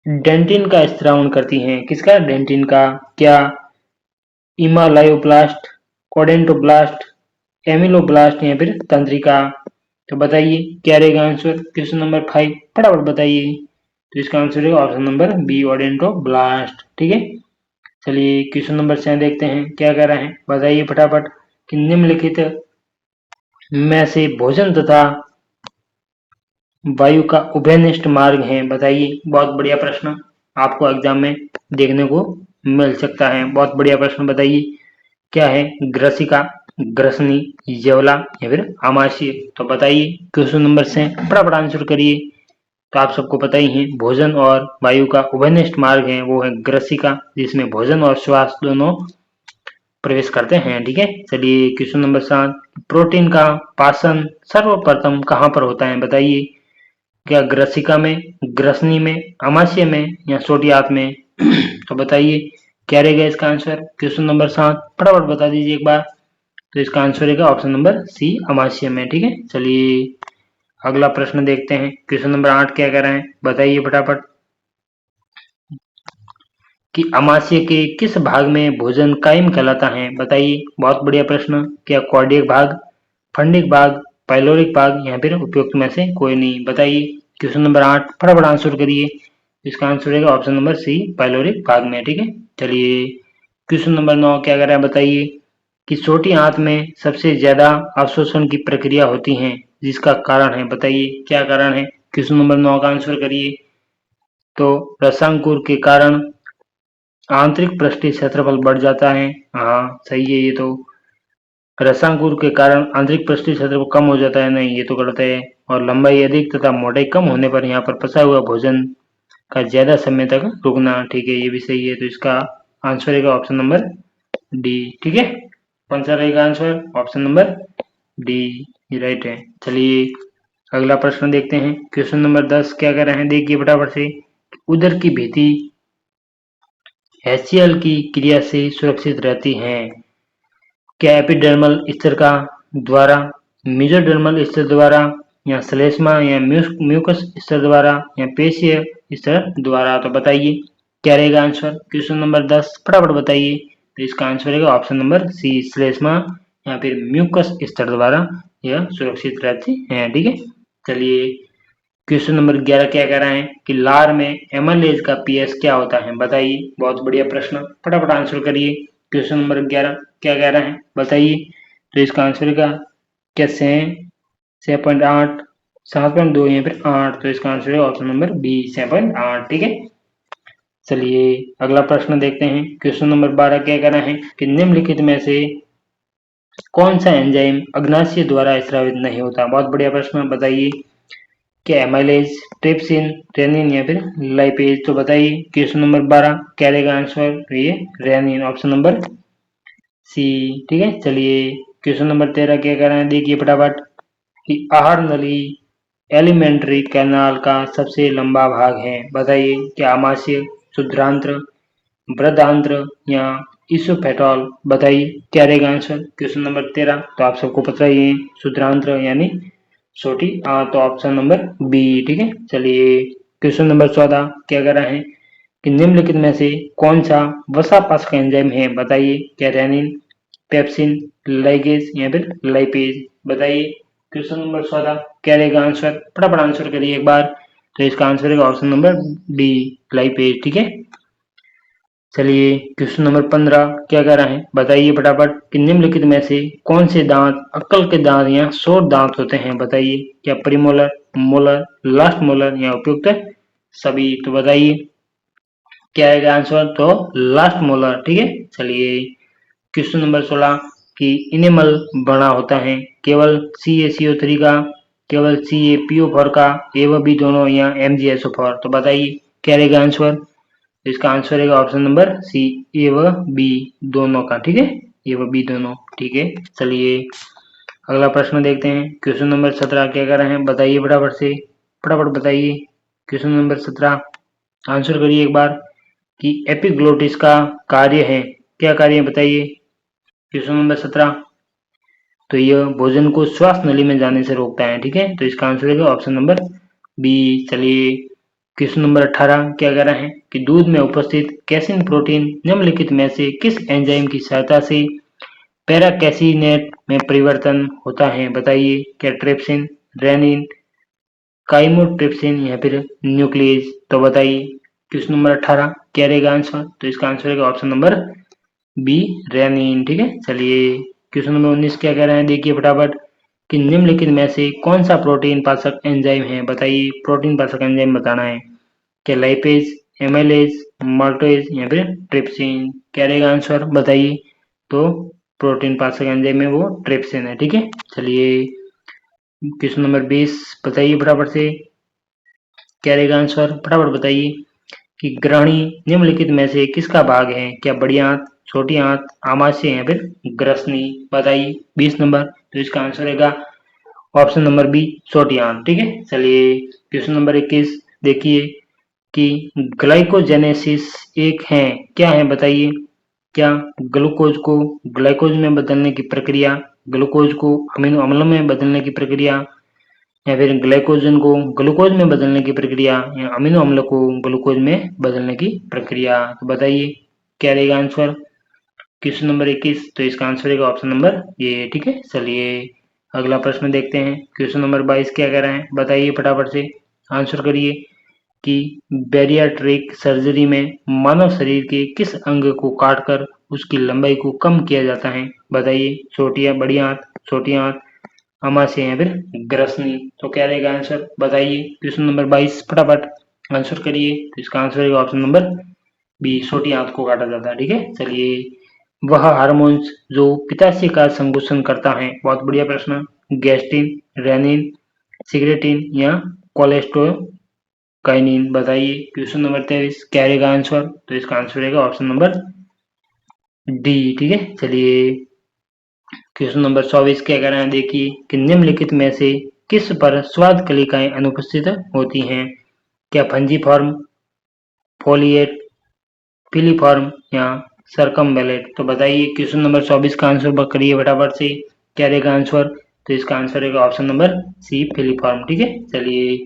डेंटिन का स्त्रावन करती हैं? किसका? डेंटिन का। क्या इमालायोब्लास्ट, कोडेंटोब्लास्ट, एमिलोब्लास्ट या फिर तंत्रिका? तो बताइए क्या रहेगा आंसर? क्वेश्चन नंबर 5 फटाफट बताइए। तो इसका आंसर रहेगा ऑप्शन नंबर बी, ओडेंटोब्लास्ट। ठीक है, चलिए क्वेश्चन नंबर 6 देखते हैं क्या कह रहे हैं बताइए फटाफट कि निम्नलिखित में से भोजन तथा वायु का उभयनिष्ठ मार्ग है? बताइए, बहुत बढ़िया प्रश्न आपको एग्जाम में देखने को मिल सकता है। बहुत बढ़िया प्रश्न, बताइए क्या है? ग्रसिका, ग्रसनी, यवला या फिर आमाशय? तो बताइए क्वेश्चन नंबर से फटाफट आंसर करिए। तो आप सबको पता ही है भोजन और वायु का उभयनिष्ठ मार्ग है वो है ग्रसिका, जिसमें भोजन और श्वास दोनों प्रवेश करते हैं। ठीक है, चलिए क्वेश्चन नंबर 7 प्रोटीन का पाचन सर्वप्रथम कहाँ पर होता है? बताइए क्या ग्रसिका में, ग्रसनी में, आमाशय में या छोटी आंत में? तो बताइए क्या रहेगा इसका आंसर? क्वेश्चन नंबर 7 फटाफट बता दीजिए एक बार। तो इसका आंसर रहेगा ऑप्शन नंबर सी, अमाशय में। ठीक है, चलिए अगला प्रश्न देखते हैं। क्वेश्चन नंबर 8 क्या कह रहे हैं, बताइए फटाफट कि अमाशय के किस भाग में भोजन कायम कहलाता है, बताइए। बहुत बढ़िया प्रश्न। क्या कार्डियक भाग, फंडिक भाग, पाइलोरिक भाग या फिर उपयुक्त में से कोई नहीं, बताइए। क्वेश्चन नंबर 8 फटाफट आंसर करिए। इसका आंसर रहेगा ऑप्शन नंबर सी, पाइलोरिक भाग में। ठीक है, चलिए क्वेश्चन नंबर 9 क्या कर रहा है, बताइए कि छोटी आंत में सबसे ज्यादा अवशोषण की प्रक्रिया होती है, जिसका कारण है, बताइए क्या कारण है। क्वेश्चन नंबर 9 का आंसर करिए। तो रसांकुर के कारण आंतरिक पृष्ठीय क्षेत्रफल बढ़ जाता है। हाँ सही है ये तो। रसांकुर के कारण आंतरिक पृष्ठीय क्षेत्रफल कम हो जाता है, नहीं ये तो गलत है। और लंबाई अधिक तथा मोटाई कम होने पर यहाँ पर फंसा हुआ भोजन का ज्यादा समय तक रुकना, ठीक है ये भी सही है। तो इसका आंसर रहेगा ऑप्शन नंबर डी। ठीक है, कौन सा रहेगा आंसर, ऑप्शन नंबर डी, ये राइट है। चलिए अगला प्रश्न देखते हैं। क्वेश्चन नंबर 10 क्या कर रहे हैं, देखिए फटाफट से। उदर की भित्ति HCl की क्रिया से सुरक्षित रहती है। क्या एपिडर्मल स्तर का द्वारा, मेसोडर्मल स्तर द्वारा, या श्लेष्मा या म्यूकस स्तर द्वारा, या पेशीय स्तर द्वारा, तो बताइए क्या रहेगा आंसर। क्वेश्चन नंबर 10 फटाफट बताइए। तो इसका आंसर रहेगा ऑप्शन नंबर सी, श्लेष्मा या फिर म्यूकस स्तर द्वारा यह सुरक्षित रहती है। ठीक है, चलिए क्वेश्चन नंबर 11 क्या कह रहा है कि लार में एमाइलेज का पीएच क्या होता है, बताइए। बहुत बढ़िया प्रश्न, फटाफट आंसर करिए। क्वेश्चन नंबर 11 क्या कह रहा है, बताइए। तो इसका आंसर का क्या 6.8, 7.2 या फिर 8, तो इसका आंसर है ऑप्शन नंबर बी, 6.8। ठीक है, चलिए अगला प्रश्न देखते हैं। क्वेश्चन नंबर 12 क्या कह रहा है कि निम्नलिखित में से कौन सा एंजाइम अग्नाशय द्वारा स्रावित नहीं होता, बहुत बढ़िया प्रश्न, बताइए। क्या एमाइलेज, ट्रिप्सिन, रेनिन या फिर लाइपेज, तो बताइए। क्वेश्चन नंबर 12 क्या रहेगा आंसर, तो ये रेनिन, ऑप्शन नंबर सी। ठीक है, चलिए क्वेश्चन नंबर 13 क्या कह रहे हैं, देखिए फटाफट कि आहार नली एलिमेंट्री कैनाल का सबसे लंबा भाग है, बताइए। क्या आमाशय, शुद्रांत्र, बृहदांत्र या इसोफेटॉल, बताइए क्या रहेगा आंसर। क्वेश्चन नंबर 13 तो आप सबको पता ही है, शुद्रांत्र यानी छोटी तो ऑप्शन नंबर बी। ठीक है, चलिए क्वेश्चन नंबर 14 क्या कर रहे हैं कि निम्नलिखित में से कौन सा वसापाचक एंजाइम है, बताइए। क्या रेनिन, पेप्सिन, लाइगेज या फिर लाइपेज, बताइए। क्वेश्चन नंबर 14 क्या रहेगा आंसर, फटाफट आंसर करिए एक बार। तो इसका आंसर रहेगा ऑप्शन नंबर डी, लाइपेज। ठीक है, चलिए क्वेश्चन नंबर 15 क्या कह रहा है, बताइए फटाफट कि निम्नलिखित में से कौन से दांत अक्कल के दांत या शोर दांत होते हैं, बताइए। क्या प्रीमोलर, मोलर, लास्ट मोलर या उपयुक्त सभी, तो बताइए क्या आएगा आंसर, तो लास्ट मोलर। ठीक है, चलिए क्वेश्चन नंबर 16 कि इनेमल बना होता है केवल CaCO3 का, केवल CaPO4 का, ए व बी दोनों, या MgSO4, तो बताइए क्या रहेगा आंसर। इसका आंसर रहेगा ऑप्शन नंबर सी, ए व बी दोनों का। ठीक है, ए व बी दोनों। ठीक है, चलिए अगला प्रश्न देखते हैं। क्वेश्चन नंबर 17 क्या कर रहे हैं, बताइए फटाफट से, फटाफट बताइए। क्वेश्चन नंबर 17 आंसर करिए एक बार कि एपिग्लोटिस का कार्य है, क्या कार्य है बताइए। क्वेश्चन नंबर 17 तो यह भोजन को श्वास नली में जाने से रोकता है। ठीक है, तो इसका आंसर रहेगा ऑप्शन नंबर बी। चलिए क्वेश्चन नंबर 18 क्या कह रहा है कि दूध में उपस्थित कैसिन प्रोटीन निम्नलिखित में से किस एंजाइम की सहायता से पैराकैसिनेट में परिवर्तन होता है, बताइए। क्या ट्रिप्सिन, रेनिन, काइमोट्रिप्सिन या फिर न्यूक्लियस, तो बताइए। क्वेश्चन नंबर 18 क्या रहेगा आंसर, तो इसका आंसर रहेगा ऑप्शन नंबर बी, रेनिन। ठीक है, चलिए क्वेश्चन नंबर 19 क्या कह रहे हैं, देखिए फटाफट कि निम्नलिखित में से कौन सा प्रोटीन पाचक एंजाइम है, बताइए। प्रोटीन पाचक एंजाइम बताना है। क्या लाइपेज, एमाइलेज, माल्टोज या फिर ट्रिप्सिन, क्या रहेगा आंसर, बताइए। तो प्रोटीन पाचक एंजाइम में वो ट्रिप्सिन है। ठीक है, चलिए क्वेश्चन नंबर 20 बताइए फटाफट से, क्या रहेगा आंसर, फटाफट बताइए कि ग्रहणी निम्नलिखित में से किसका भाग है। क्या बड़ी आंत, छोटी आंत, आमाशय या फिर ग्रसनी, बताइए। 20 नंबर तो इसका आंसर रहेगा ऑप्शन नंबर बी, छोटी आंत। ठीक है, चलिए क्वेश्चन नंबर 21 देखिए कि ग्लाइकोजेनेसिस एक है, क्या है बताइए। क्या ग्लूकोज को ग्लाइकोज में बदलने की प्रक्रिया, ग्लूकोज को अमीनो अम्ल में बदलने की प्रक्रिया, या फिर ग्लाइकोजन को ग्लूकोज में बदलने की प्रक्रिया, या अमीनो अम्ल को ग्लूकोज में बदलने की प्रक्रिया। तो बताइए क्या रहेगा आंसर। क्वेश्चन नंबर 21, तो इसका आंसर रहेगा ऑप्शन नंबर ए। ठीक है, चलिए अगला प्रश्न देखते हैं। क्वेश्चन नंबर 22 क्या कह रहा है, बताइए फटाफट से आंसर करिए कि बैरियाट्रिक सर्जरी में मानव शरीर के किस अंग को काटकर उसकी लंबाई को कम किया जाता है। बताइए, छोटी या बड़ी आंत, छोटी आंत, अमाशय या फिर ग्रसनी। तो क्या रहेगा आंसर, बताइए। क्वेश्चन नंबर 22 फटाफट आंसर करिए। तो इसका आंसर रहेगा ऑप्शन नंबर बी, छोटी आंत को काटा जाता है। ठीक है, चलिए वह हार्मोन्स जो पित्ताशय का संकोचन करता है, बहुत बढ़िया प्रश्न, गैस्ट्रिन, रेनिन, सिक्रेटिन या कोलेस्टोकाइनिन। बताइए। क्वेश्चन नंबर 23 क्या रहेगा आंसर, तो इसका आंसर रहेगा ऑप्शन नंबर डी। ठीक है, चलिए क्वेश्चन नंबर 24 क्या कह रहे हैं, देखिए कि निम्नलिखित में से किस पर स्वाद कलिकाएं अनुपस्थित होती हैं। क्या फंजीफॉर्म, फोलिएट, पिलीफॉर्म या सरकमवेलेट। तो बताइए क्वेश्चन नंबर 24 का आंसर करिए फटाफट से, क्या रहेगा आंसर। तो इसका आंसर रहेगा ऑप्शन नंबर सी, पिलीफॉर्म। ठीक है, चलिए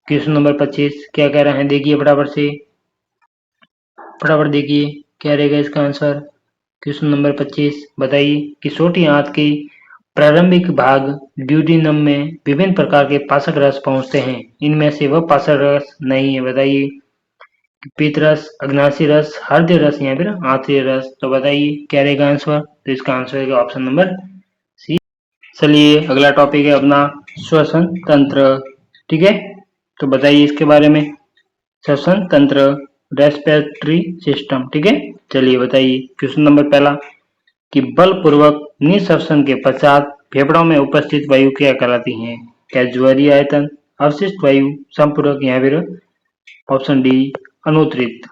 क्वेश्चन नंबर 25 क्या कह रहे हैं, देखिए फटाफट से, फटाफट देखिए क्या रहेगा इसका आंसर। क्वेश्चन नंबर 25 बताइए कि छोटी आंत के प्रारंभिक भाग ड्यूडिनम में विभिन्न प्रकार के पाचक रस पहुंचते हैं, इनमें से वह पाचक रस नहीं है। बताइए, पीत रस, अग्नाशी रस, हृदय रस या फिर आंतरिक रस। तो बताइए क्या रहेगा आंसर। तो इसका आंसर है ऑप्शन नंबर सी। चलिए अगला टॉपिक है अपना श्वसन तंत्र। ठीक है, तो बताइए इसके बारे में। श्वसन तंत्र, रेस्पिरेटरी सिस्टम। ठीक है, चलिए बताइए क्वेश्चन नंबर पहला कि बलपूर्वक निःश्वसन के पश्चात फेफड़ों में उपस्थित वायु क्या कहलाती है। क्या ज्वरीय आयतन, अवशिष्ट वायु, संपूरक या फिर ऑप्शन डी अनुत्तरित।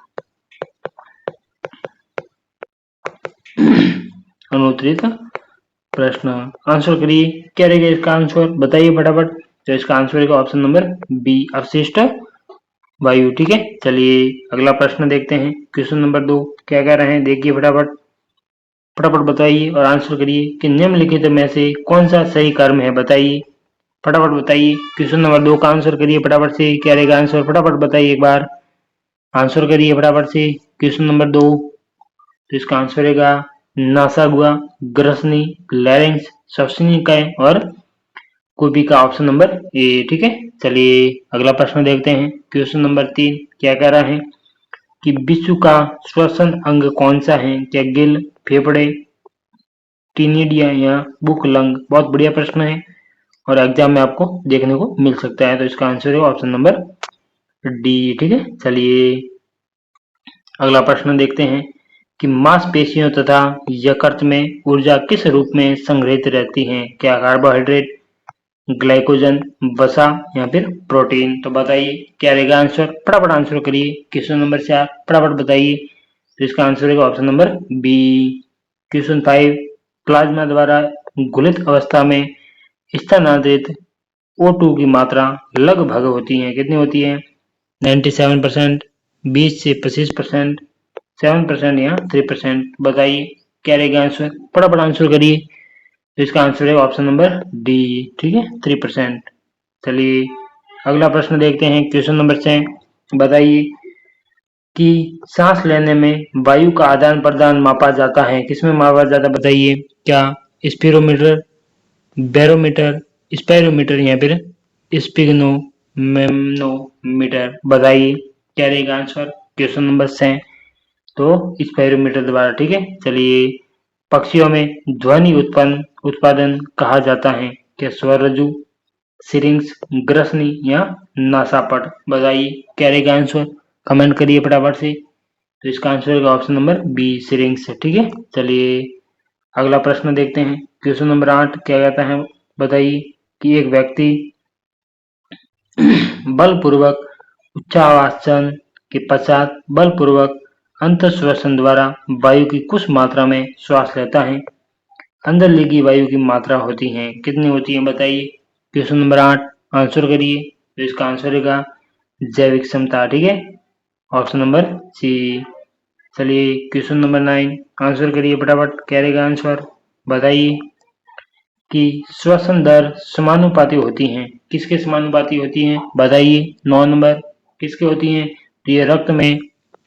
अनुत्तरित प्रश्न, आंसर करिए क्या रहेगा इसका आंसर, बताइए फटाफट। तो इसका आंसर रहेगा ऑप्शन नंबर बी, अवशिष्ट वायु। ठीक है, चलिए अगला प्रश्न देखते हैं। क्वेश्चन नंबर 2 क्या कह रहे हैं, देखिए फटाफट, फटाफट बताइए और आंसर करिए कि निम्नलिखित में से कौन सा सही कर्म है। बताइए फटाफट बताइए। क्वेश्चन नंबर 2 का आंसर करिए फटाफट से, क्या रहेगा आंसर, फटाफट बताइए एक बार, आंसर करिए फटाफट से। क्वेश्चन नंबर 2, तो इसका आंसर रहेगा नासागुआ, ग्रसनी, लैरिंक्स, श्वसनिकाय और कुपी का ऑप्शन नंबर ए। ठीक है, चलिए अगला प्रश्न देखते हैं। क्वेश्चन नंबर 3 क्या कह रहा है कि विश्व का श्वसन अंग कौन सा है। क्या गिल, फेफड़े, टीनिडिया या बुक लंग। बहुत बढ़िया प्रश्न है और एग्जाम में आपको देखने को मिल सकता है। तो इसका आंसर है ऑप्शन नंबर डी। ठीक है, चलिए अगला प्रश्न देखते हैं कि मांसपेशियों तथा यकृत में ऊर्जा किस रूप में संग्रहित रहती है। क्या कार्बोहाइड्रेट, ग्लाइकोजन, वसा या फिर प्रोटीन। तो बताइए क्या रहेगा आंसर, फटाफट आंसर करिए। क्वेश्चन नंबर 4 फटाफट बताइए। तो इसका आंसर रहेगा option number B. Question 5 plasma द्वारा घुलित अवस्था में स्थानांतरित O2 की मात्रा लगभग होती है, कितनी होती है। 97%, 20 से 25%, 7% या 3%। बताइए क्या रहेगा आंसर, फटाफट आंसर करिए। तो इसका आंसर है ऑप्शन नंबर डी। ठीक है, 3%। चलिए अगला प्रश्न देखते हैं। क्वेश्चन नंबर 6 बताइए कि सांस लेने में वायु का आदान प्रदान मापा जाता है, किसमें मापा जाता है। बताइए, क्या स्पिरोमीटर, बैरोमीटर, स्पायरोमीटर या फिर स्पिग्नोमेनोमीटर। बताइए क्या रहेगा आंसर। क्वेश्चन नंबर 6 तो स्पायरोमीटर द्वारा। ठीक है, चलिए पक्षियों में ध्वनि उत्पादन कहा जाता है। क्या स्वररज्जु, सिरिंक्स, ग्रसनी या नासापट। बताइए क्या रहेगा आंसर, कमेंट करिए फटाफट से। तो इसका आंसर होगा ऑप्शन नंबर बी, सिरिंक्स। ठीक है, चलिए अगला प्रश्न देखते हैं। क्वेश्चन नंबर 8 क्या कहता है, बताइए कि एक व्यक्ति बलपूर्वक उच्चावासन के पश्चात बलपूर्वक अंतःश्वसन द्वारा वायु की कुछ मात्रा में श्वास लेता है, अंदर लेगी वायु की मात्रा होती है, कितनी होती है। बताइए क्वेश्चन नंबर 8 आंसर करिए। तो इसका आंसर रहेगा जैविक क्षमता। ठीक है, ऑप्शन नंबर सी। चलिए क्वेश्चन नंबर 9 आंसर करिए फटाफट, क्या रहेगा आंसर बताइए कि श्वसन दर समानुपाती होती हैं, किसके समानुपाती होती हैं बताइए। 9 नंबर किसके होती हैं, तो ये रक्त में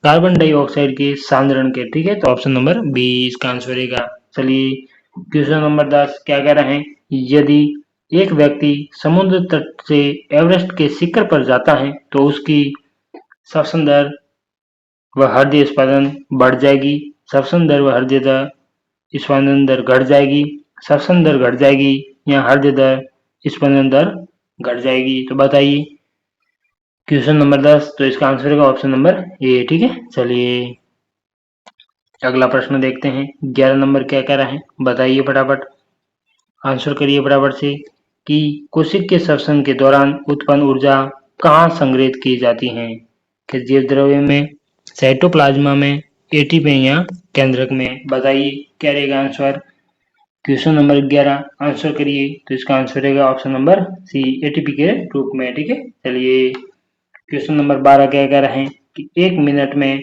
कार्बन डाइऑक्साइड के सांद्रण के, ठीक है, तो ऑप्शन नंबर बी इसका आंसर रहेगा। चलिए क्वेश्चन नंबर 10 क्या कह रहे हैं, यदि एक व्यक्ति समुद्र तट से एवरेस्ट के शिखर पर जाता है तो उसकी श्वसन दर व हृदय स्पंदन बढ़ जाएगी, श्वसन दर व हृदय दर स्पंदन दर घट जाएगी, श्वसन दर घट जाएगी या हृदय दर स्पंदन दर घट जाएगी, तो बताइए क्वेश्चन नंबर 10, तो इसका आंसर होगा ऑप्शन नंबर ए, ठीक है। चलिए अगला प्रश्न देखते हैं, 11 नंबर क्या कह रहा है बताइए फटाफट, आंसर करिए फटाफट से कि कोशिक के श्वसन के दौरान उत्पन्न ऊर्जा कहाँ संग्रहित की जाती है, किस जीव द्रव्य में, साइटोप्लाज्मा में, एटीपी या केंद्रक में, बताइए क्या रहेगा आंसर। क्वेश्चन नंबर 11 आंसर करिए, तो इसका आंसर रहेगा ऑप्शन नंबर सी, एटीपी के रूप में, ठीक है। चलिए क्वेश्चन नंबर 12 क्या कह रहे हैं कि 1 मिनट में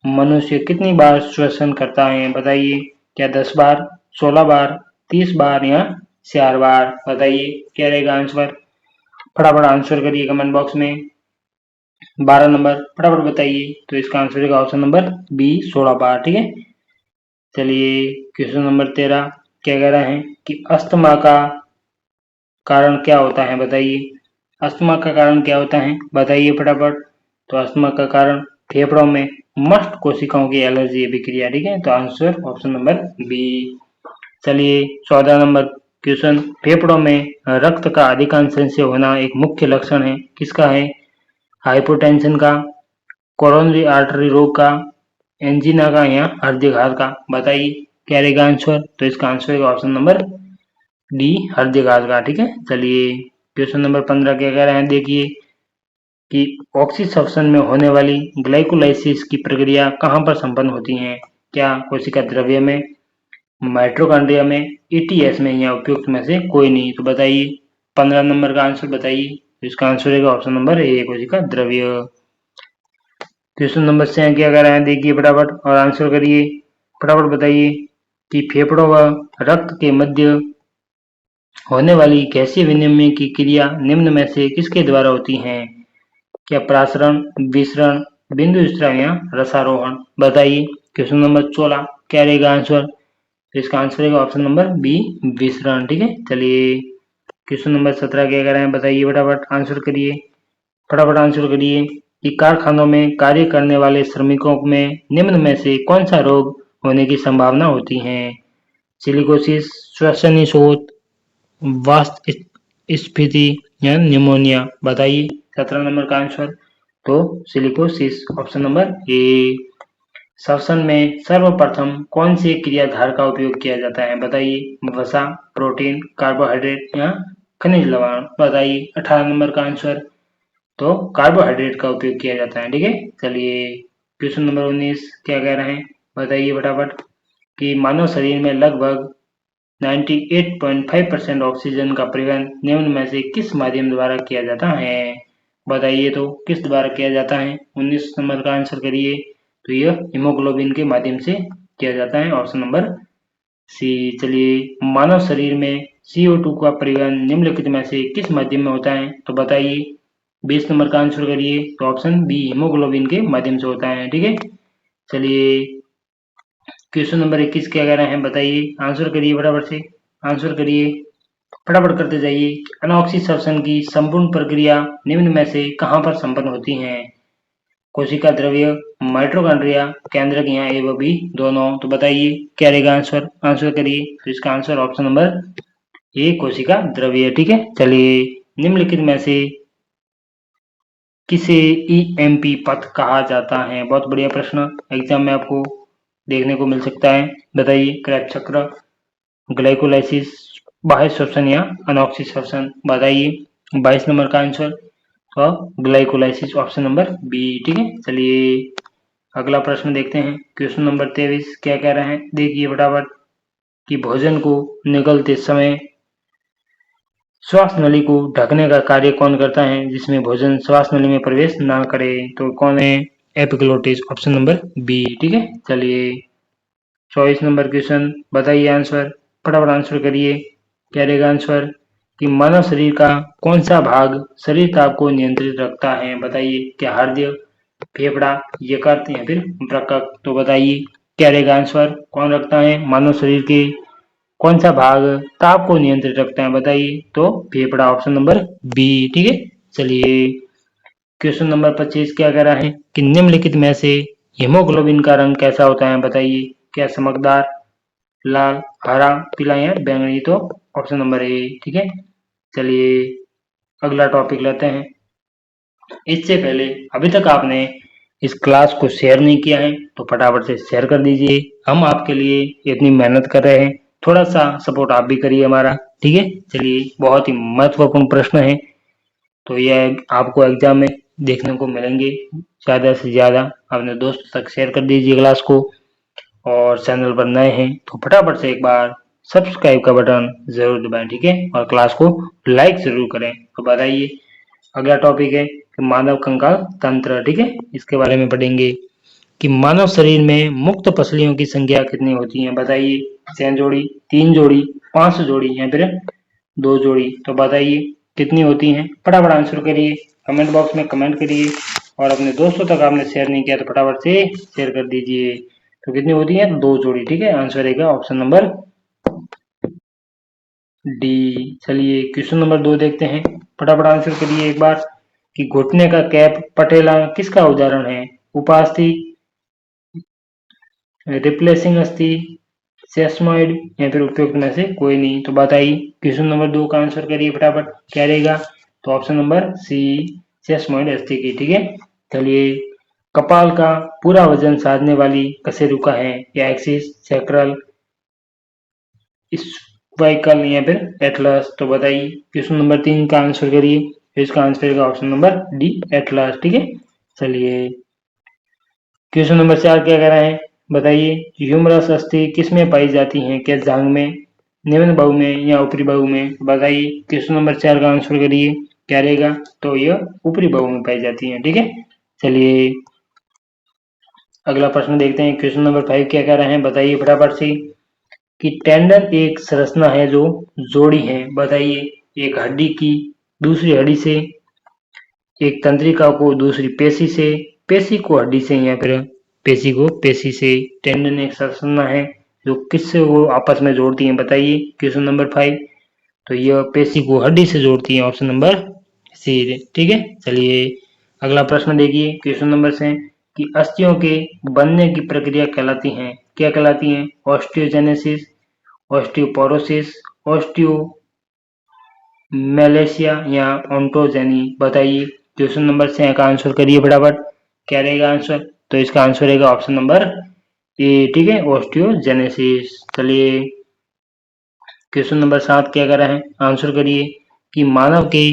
मनुष्य कितनी बार श्वसन करता है बताइए, क्या 10 बार, 16 बार, 30 बार या 4 बार, बताइए क्या रहेगा आंसर। फटाफट आंसर करिए कमेंट बॉक्स में, 12 नंबर फटाफट बताइए, तो इसका आंसर रहेगा ऑप्शन नंबर बी 16 बार, ठीक है। चलिए क्वेश्चन नंबर 13 क्या कह रहा है कि अस्थमा का कारण क्या होता है बताइए, अस्थमा का कारण क्या होता है बताइए फटाफट। तो अस्थमा का कारण फेफड़ों में मस्ट कोशिकाओं की एलर्जी अभिक्रिया, ठीक है, तो आंसर ऑप्शन नंबर बी। चलिए 14 नंबर क्वेश्चन, फेफड़ों में रक्त का अधिकांश संचय होना एक मुख्य लक्षण है, किसका है, हाइपोटेंशन का, कोरोनरी आर्टरी रोग का, एंजीना का या हृदयघात का, बताइए क्या रहेगा आंसर। तो इसका आंसर है ऑप्शन नंबर डी हृदयघात का, ठीक है। चलिए क्वेश्चन नंबर 15 क्या कह रहे हैं देखिए कि ऑक्सीसप्शन में होने वाली ग्लाइकोलाइसिस की प्रक्रिया कहाँ पर संपन्न होती है, क्या कोशिका द्रव्य में, माइटोकॉन्ड्रिया में, ईटीएस में या उपयुक्त में से कोई नहीं, तो बताइए 15 नंबर का आंसर बताइए। तो इसका आंसर रहेगा ऑप्शन नंबर ए कोशिका द्रव्य। क्वेश्चन नंबर 6 क्या कह रहे हैं देखिए फटाफट और आंसर करिए, फटाफट बताइए कि फेफड़ों व रक्त के मध्य होने वाली गैसीय विनिमय की क्रिया निम्न में से किसके द्वारा होती है, क्या प्रासरण, विसरण, बिंदु विसरण या रसारोहण, बताइए क्वेश्चन नंबर 16 क्या रहेगा आंसर। तो इसका आंसर रहेगा ऑप्शन नंबर बी विसरण, ठीक है। चलिए क्वेश्चन नंबर 17 क्या कह रहे हैं बताइए फटाफट आंसर करिए, फटाफट आंसर करिए कि कारखानों में कार्य करने वाले श्रमिकों में निम्न में से कौन सा रोग होने की संभावना होती है, सिलिकोसिस, श्वसनी शोथ, वास्त स्फीति या निमोनिया, बताइए 17 नंबर का आंसर। तो सिलिकोसिस ऑप्शन नंबर ए। श्वसन में सर्वप्रथम कौन सी क्रियाधार का उपयोग किया जाता है बताइए, वसा, प्रोटीन, कार्बोहाइड्रेट या खनिज लवण, बताइए 18 नंबर का आंसर। तो कार्बोहाइड्रेट का उपयोग किया जाता है, ठीक है। चलिए क्वेश्चन नंबर 19 क्या कह रहे हैं बताइए फटाफट कि मानव शरीर में लगभग 98.5% ऑक्सीजन का परिवहन निम्न में से किस माध्यम द्वारा किया जाता है, बताइए तो किस द्वारा किया जाता है। 19 नंबर का आंसर करिए, तो यह हीमोग्लोबिन के माध्यम से किया जाता है, ऑप्शन नंबर सी। चलिए मानव शरीर में CO2 का परिवहन निम्नलिखित में से किस माध्यम में होता है, तो बताइए 20 नंबर का आंसर करिए, तो ऑप्शन बी हीमोग्लोबिन के माध्यम से होता है, ठीक है। चलिए क्वेश्चन नंबर 21 क्या कह रहे हैं बताइए, आंसर करिए फटाफट से, आंसर करिए फटाफट करते जाइए। अनऑक्सीसप्शन की संपूर्ण प्रक्रिया निम्न में से कहाँ पर संपन्न होती है, कोशिका द्रव्य, माइटोकॉन्ड्रिया, केंद्रक या ए व बी दोनों, तो बताइए क्या रहेगा आंसर, आंसर करिए। तो इसका आंसर ऑप्शन नंबर ए कोशिका द्रव्य, ठीक है। चलिए निम्नलिखित में से किसे ईएमपी पथ कहा जाता है, बहुत बढ़िया प्रश्न एग्जाम में आपको देखने को मिल सकता है, बताइए क्रेब्स चक्र, ग्लाइकोलाइसिस, बाह्य श्वसन या अनऑक्सीसप्शन, बताइए 22 नंबर का आंसर, तो ग्लाइकोलाइसिस ऑप्शन नंबर बी, ठीक है। चलिए अगला प्रश्न देखते हैं, क्वेश्चन नंबर 23 क्या कह रहे हैं देखिए फटाफट कि भोजन को निगलते समय श्वास नली को ढकने का कार्य कौन करता है जिसमें भोजन श्वास नली में प्रवेश ना करे, तो कौन है, एपिग्लोटिस, ऑप्शन नंबर बी। ठीक है, चलिए 24 नंबर क्वेश्चन, बताइए आंसर, फटाफट आंसर करिए। क्या रहेगा आंसर कि मानव शरीर का कौन सा भाग शरीर ताप को नियंत्रित रखता है? बताइए, क्या हृदय, फेफड़ा, यकृत या फिर वृक्क? तो बताइए क्या रहेगा आंसर, कौन रखता है मानव शरीर के कौन सा भाग ताप को नियंत्रित रखता है? बताइए, तो फेफड़ा, ऑप्शन नंबर बी। ठीक है, चलिए क्वेश्चन नंबर 25 क्या कह रहा है कि निम्नलिखित में से हीमोग्लोबिन का रंग कैसा होता है? बताइए, क्या चमकदार, लाल, हरा, पीला या बैंगनी? तो ऑप्शन नंबर ए। ठीक है, चलिए अगला टॉपिक लेते हैं। इससे पहले अभी तक आपने इस क्लास को शेयर नहीं किया है तो फटाफट से शेयर कर दीजिए। हम आपके लिए इतनी मेहनत कर रहे हैं, थोड़ा सा सपोर्ट आप भी करिए हमारा। ठीक है, चलिए बहुत ही महत्वपूर्ण प्रश्न है, तो यह आपको एग्जाम में देखने को मिलेंगे। ज़्यादा से ज़्यादा अपने दोस्तों तक शेयर कर दीजिए क्लास को, और चैनल पर नए हैं तो फटाफट से एक बार सब्सक्राइब का बटन जरूर दबाएं। ठीक है, और क्लास को लाइक जरूर करें। तो बताइए अगला टॉपिक है कि मानव कंकाल तंत्र। ठीक है, इसके बारे में पढ़ेंगे कि मानव शरीर में मुक्त पसलियों की संख्या कितनी होती है? बताइए, 6 जोड़ी, 3 जोड़ी, 5 जोड़ी या फिर 2 जोड़ी? तो बताइए कितनी होती हैं? फटाफट आंसर करिए, कमेंट बॉक्स में कमेंट करिए, और अपने दोस्तों तक आपने शेयर नहीं किया तो फटाफट से शेयर कर दीजिए। तो कितनी होती है? 2 जोड़ी। ठीक है, आंसर रहेगा ऑप्शन नंबर डी। चलिए क्वेश्चन नंबर 2 देखते हैं, फटाफट आंसर करिए एक बार कि घुटने का कैप पटेला किसका उदाहरण है? उपास्थि, रिप्लेसिंग अस्थि, सेस्मोइड या फिर उपयुक्त में से कोई नहीं? तो बताइए क्वेश्चन नंबर 2 का आंसर करिए फटाफट, क्या रहेगा? तो ऑप्शन नंबर सी, सेस्मोइड अस्थि की। ठीक है, चलिए कपाल का पूरा वजन साधने वाली कशेरुका है? या एक्सिस, सैक्रल, स्पाइकल या फिर एटलस? तो बताइए क्वेश्चन नंबर 3 का आंसर करिए। तो इसका आंसर है ऑप्शन नंबर डी, एटलस। ठीक है, चलिए क्वेश्चन नंबर 4 क्या कह रहा है? बताइए ह्यूमरस अस्थि किस में पाई जाती है? क्या जांघ में, निम्न बाहु में या ऊपरी बाहु में? बताइए क्वेश्चन नंबर 4 का आंसर करिए, क्या रहेगा? तो यह ऊपरी बाहु में पाई जाती है। ठीक है, चलिए अगला प्रश्न देखते हैं। क्वेश्चन नंबर 5 क्या कह रहे हैं? बताइए फटाफट से कि टेंडन एक संरचना है जो जोड़ी है। बताइए, एक हड्डी की दूसरी हड्डी से, एक तंत्रिका को दूसरी पेशी से, पेशी को हड्डी से या फिर पेशी को पेशी से। टेंडन एक संरचना है जो किससे वो आपस में जोड़ती है? बताइए क्वेश्चन नंबर 5। तो यह पेशी को हड्डी से जोड़ती है, ऑप्शन नंबर सी। ठीक है, चलिए अगला प्रश्न देखिए क्वेश्चन नंबर से कि अस्थियों के बनने की प्रक्रिया कहलाती है? क्या कहलाती है? ऑस्टियोजेनेसिस, ऑस्टियोपोरोसिस, ऑस्टियोमेलेशिया या ओंटोजेनी? बताइए क्वेश्चन नंबर 6 का आंसर करिए फटाफट, क्या रहेगा आंसर? तो इसका आंसर रहेगा ऑप्शन नंबर ए। ठीक है, ऑस्टियोजेनेसिस। चलिए क्वेश्चन नंबर 7 क्या कर रहा है? आंसर करिए कि मानव के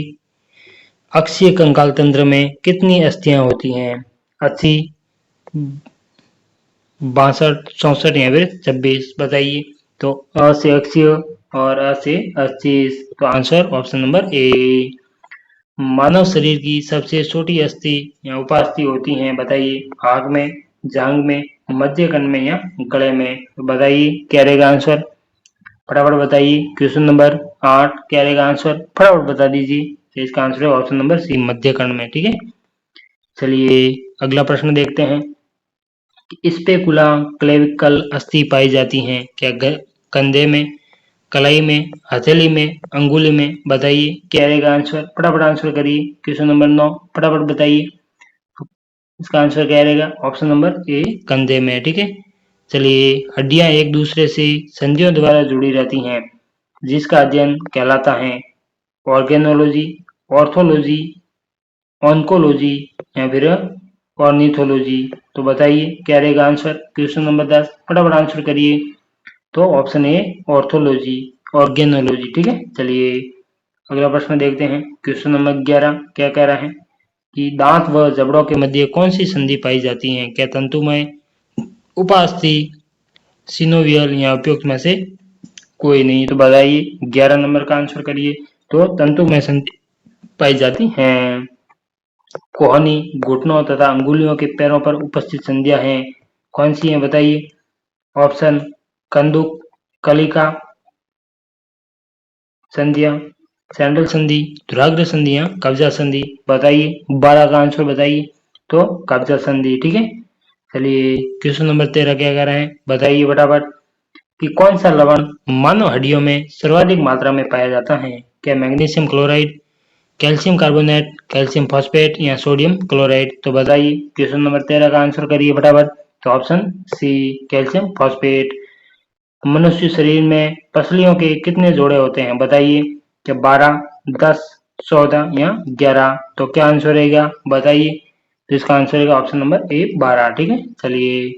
अक्षीय कंकाल तंत्र में कितनी अस्थियां होती हैं? 80, 62, 64 या फिर 26? बताइए, तो अ से अक्षीय और अ से 25, तो आंसर ऑप्शन नंबर ए। मानव शरीर की सबसे छोटी अस्थि या उपास्थि होती हैं? बताइए, आंख में, जांघ में, मध्य कर्ण में या गले में? तो बताइए क्या रहेगा आंसर? फटाफट बताइए क्वेश्चन नंबर 8 क्या रहेगा आंसर? फटाफट बता दीजिए। तो इसका आंसर है ऑप्शन नंबर सी, मध्य कर्ण में। ठीक है, चलिए अगला प्रश्न देखते हैं। स्पेकुला क्लेविकल अस्थि पाई जाती हैं? क्या कंधे में, कलाई में, हथेली में, अंगुली में? बताइए क्या रहेगा आंसर? फटाफट आंसर करिए। क्वेश्चन नंबर 9 फटाफट बताइए, इसका आंसर क्या रहेगा? ऑप्शन नंबर ए, कंधे में। ठीक है, चलिए हड्डियां एक दूसरे से संधियों द्वारा जुड़ी रहती हैं, जिसका अध्ययन कहलाता है? ऑर्गेनोलॉजी, ऑर्थोलॉजी, ऑन्कोलॉजी या फिर ऑर्निथोलॉजी? तो बताइए क्या रहेगा आंसर? क्वेश्चन नंबर 10 फटाफट आंसर करिए। तो ऑप्शन ए, ऑर्थोलॉजी, ऑर्गेनोलॉजी। ठीक है, चलिए अगला प्रश्न देखते हैं। क्वेश्चन नंबर 11 क्या कह रहा है कि दांत व जबड़ों के मध्य कौन सी संधि पाई जाती है? क्या तंतुमय, उपास्थि, सिनोवियल या उपयुक्त में से कोई नहीं? तो बताइए 11 नंबर का आंसर करिए। तो तंतुमय संधि पाई जाती हैं। कोहनी घुटनों तथा अंगुलियों के पैरों पर उपस्थित संधियां हैं, कौन सी हैं बताइए। ऑप्शन कंदुक, कलिका संधियां, सैंडल संधि, धुराग्र संधियां, कब्जा संधि, बताइए 12 का आंसर बताइए। तो कब्जा संधि, ठीक है। चलिए क्वेश्चन नंबर 13 क्या कह रहे हैं बताइए फटाफट, कि कौन सा लवण मानव हड्डियों में सर्वाधिक मात्रा में पाया जाता है। क्या magnesium chloride, calcium carbonate, calcium phosphate या सोडियम क्लोराइड। तो बताइए क्वेश्चन नंबर 13 का आंसर करिए फटाफट। तो ऑप्शन सी कैल्शियम फॉस्फेट। मनुष्य शरीर में पसलियों के कितने जोड़े होते हैं बताइए। क्या 12, 10, 14 या 11। तो क्या आंसर रहेगा बताइए। तो इसका आंसर रहेगा ऑप्शन नंबर ए 12, ठीक है। चलिए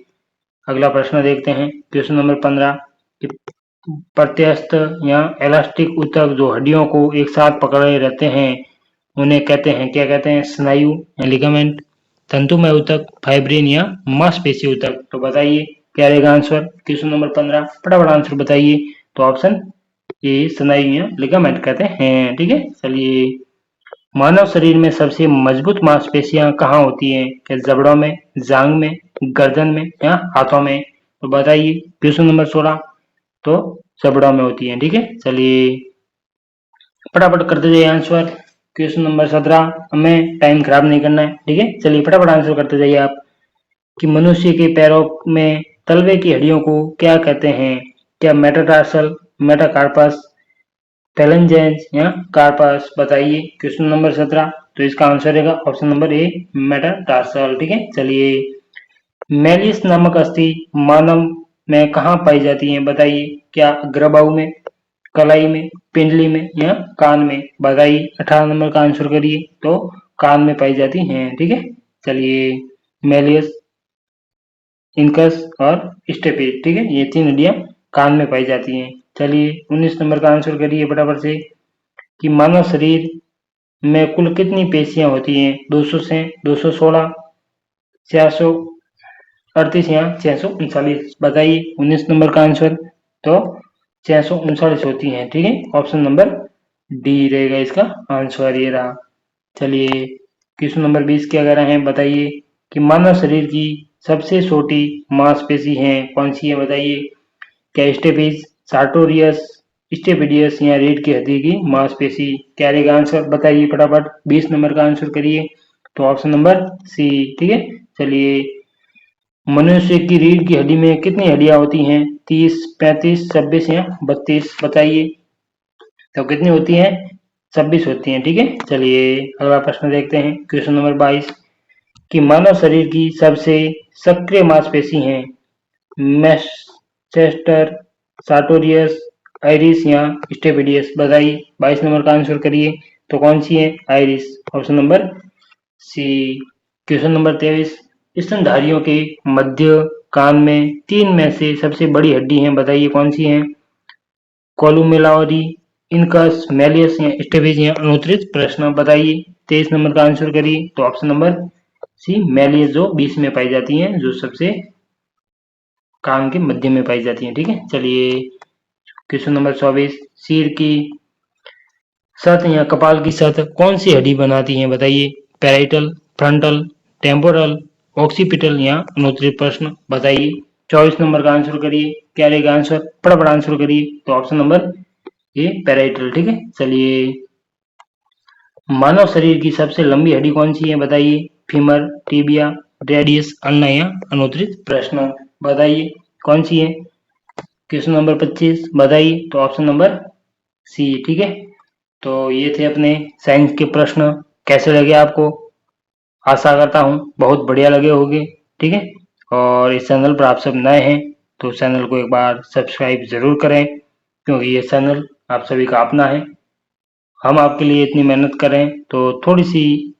अगला प्रश्न देखते हैं क्वेश्चन नंबर 15, कि प्रत्यास्थ या इलास्टिक ऊतक जो हड्डियों को एक साथ पकड़े रहते हैं उन्हें कहते हैं, क्या कहते हैं। स्नायु या लिगामेंट, तंतुमय ऊतक, फाइब्रिन या मांसपेशी ऊतक। तो बताइए क्या रहेगा आंसर। क्वेश्चन नंबर 15 फटाफट आंसर बताइए। तो ऑप्शन ए स्नायु या लिगामेंट कहते हैं, ठीक है। चलिए मानव शरीर में सबसे मजबूत मांसपेशियां कहाँ होती हैं। क्या जबड़ों में, जांग में, गर्दन में या हाथों में। तो बताइए क्वेश्चन नंबर 16, तो जबड़ों में होती है, ठीक है। चलिए फटाफट करते जाइए आंसर। क्वेश्चन नंबर 17, हमें टाइम खराब नहीं करना है, ठीक है। चलिए फटाफट आंसर करते जाइए आप, कि मनुष्य के पैरों में तलवे की हड्डियों को क्या कहते हैं। क्या मेटाटार्सल, मेटाकार्पस, फेलेंजेंस या कार्पस। बताइए क्वेश्चन नंबर 17। तो इसका आंसर रहेगा ऑप्शन नंबर ए मेटाटार्सल, ठीक है। चलिए मेलिस नामक अस्थि मानव में कहाँ पाई जाती है बताइए। क्या गर्भाऊ में, कलाई में, पिंडली में या कान में। बताइए 18 नंबर का आंसर करिए। तो कान में पाई जाती हैं, ठीक है। चलिए मेलियस, इनकस और स्टेपिस, ठीक है, ये 3 हड्डियां कान में पाई जाती हैं। चलिए 19 नंबर का आंसर करिए फटाफट से, कि मानव शरीर में कुल कितनी पेशियां होती हैं। 200 से 216, 438 या 639। बताइए 19 नंबर का आंसर। तो 639 होती हैं, ठीक है। ऑप्शन नंबर डी रहेगा इसका आंसर, ये रहा। चलिए क्वेश्चन नंबर 20 क्या कह रहे हैं बताइए, कि मानव शरीर की सबसे छोटी मांसपेशी है, कौन सी है बताइए। क्या स्टेपिस, सार्टोरियस, स्टेपिडियस या रीढ़ की हड्डी की मांसपेशी। क्या रहेगा आंसर बताइए फटाफट। 20 नंबर का आंसर करिए। तो ऑप्शन नंबर सी, ठीक है। चलिए मनुष्य की रीढ़ की हड्डी में कितनी हड्डियां होती हैं। 30, 35, 26 या 32। बताइए तो कितनी होती हैं। 26 होती हैं, ठीक है। चलिए अगला प्रश्न देखते हैं क्वेश्चन नंबर 22, कि मानव शरीर की सबसे सक्रिय मांसपेशी है। मैनचेस्टर, सार्टोरियस, आइरिस या स्टेपिडियस। बताइए 22 नंबर का आंसर करिए। तो कौन सी है। Iris, option number C. Question number 23, स्तनधारियों के मध्य कान में 3 में से सबसे बड़ी हड्डी है, बताइए कौन सी है। कोलुमेलारी, इनकस, मेलियस या स्टेपिस या अनुत्तरित प्रश्न। बताइए 23 नंबर का आंसर करिए। तो ऑप्शन नंबर सी मेलियस, जो बीच में पाई जाती हैं, जो सबसे कान के मध्य में पाई जाती हैं, ठीक है। चलिए क्वेश्चन नंबर 24, सिर की सतह या कपाल की सतह कौन सी हड्डी बनाती है बताइए। पैराइटल, फ्रंटल, टेम्पोरल, ऑक्सीपिटल या अनुत्तरित प्रश्न। बताइए 24 नंबर का आंसर करिए। क्या रहेगा आंसर, फटाफट आंसर करिए। तो ऑप्शन नंबर ए पैराइटल, ठीक है। चलिए मानव शरीर की सबसे लंबी हड्डी कौन सी है बताइए। फीमर, टिबिया, रेडियस, अल्ना या अनुत्तरित प्रश्न। बताइए कौन सी है। क्वेश्चन नंबर 25 बताइए। तो ऑप्शन नंबर सी, ठीक है। तो ये थे अपने साइंस के प्रश्न। कैसे लगे आपको, आशा करता हूँ बहुत बढ़िया लगे होंगे, ठीक है। और इस चैनल पर आप सब नए हैं तो चैनल को एक बार सब्सक्राइब जरूर करें, क्योंकि ये चैनल आप सभी का अपना है। हम आपके लिए इतनी मेहनत करें तो थोड़ी सी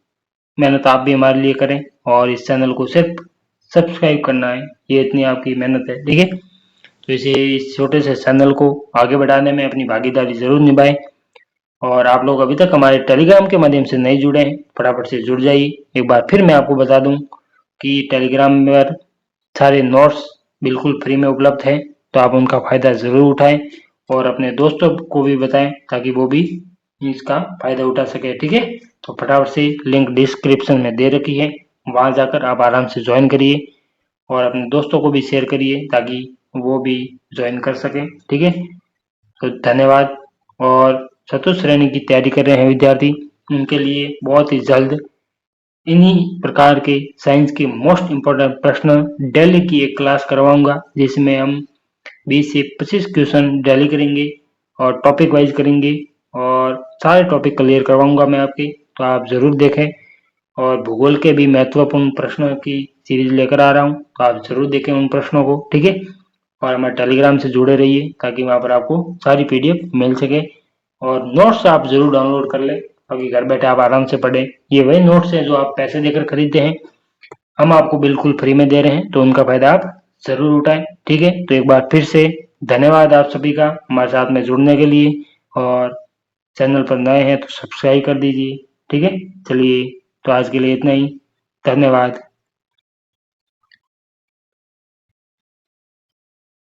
मेहनत आप भी हमारे लिए करें, और इस चैनल को सिर्फ सब्सक्राइब करना है, ये इतनी आपकी मेहनत है, ठीक है। तो इस छोटे से चैनल को आगे बढ़ाने में अपनी भागीदारी जरूर निभाएं। और आप लोग अभी तक हमारे टेलीग्राम के माध्यम से नहीं जुड़े हैं, फटाफट से जुड़ जाइए। एक बार फिर मैं आपको बता दूं कि टेलीग्राम पर सारे नोट्स बिल्कुल फ्री में उपलब्ध हैं, तो आप उनका फायदा जरूर उठाएं और अपने दोस्तों को भी बताएं, ताकि वो भी इसका फायदा उठा सके, ठीक है। तो फटाफट से लिंक डिस्क्रिप्शन में दे रखी है, वहां जाकर आप आराम से ज्वाइन करिए और अपने दोस्तों को भी शेयर करिए ताकि वो भी ज्वाइन कर सकें। ठीक है, तो धन्यवाद। और चतुर्थ श्रेणी की तैयारी कर रहे हैं विद्यार्थी, उनके लिए बहुत ही जल्द इन्हीं प्रकार के साइंस के मोस्ट इम्पोर्टेंट प्रश्न डेली की एक क्लास करवाऊंगा, जिसमें हम 20 से 25 क्वेश्चन डेली करेंगे और टॉपिक वाइज करेंगे और सारे टॉपिक क्लियर करवाऊंगा मैं आपके, तो आप जरूर देखें। और भूगोल के भी महत्वपूर्ण प्रश्नों की सीरीज लेकर आ रहा हूँ, तो आप जरूर देखें उन प्रश्नों को। ठीक है, और हमारे टेलीग्राम से जुड़े रहिए ताकि वहाँ पर आपको सारी पीडीएफ मिल सके और नोट्स आप जरूर डाउनलोड कर लें ताकि घर बैठे आप आराम से पढ़ें। ये वही नोट्स हैं जो आप पैसे देकर खरीदते हैं, हम आपको बिल्कुल फ्री में दे रहे हैं, तो उनका फायदा आप जरूर उठाएं। ठीक है, तो एक बार फिर से धन्यवाद आप सभी का हमारे साथ में जुड़ने के लिए, और चैनल पर नए हैं तो सब्सक्राइब कर दीजिए। ठीक है, चलिए तो आज के लिए इतना ही, धन्यवाद।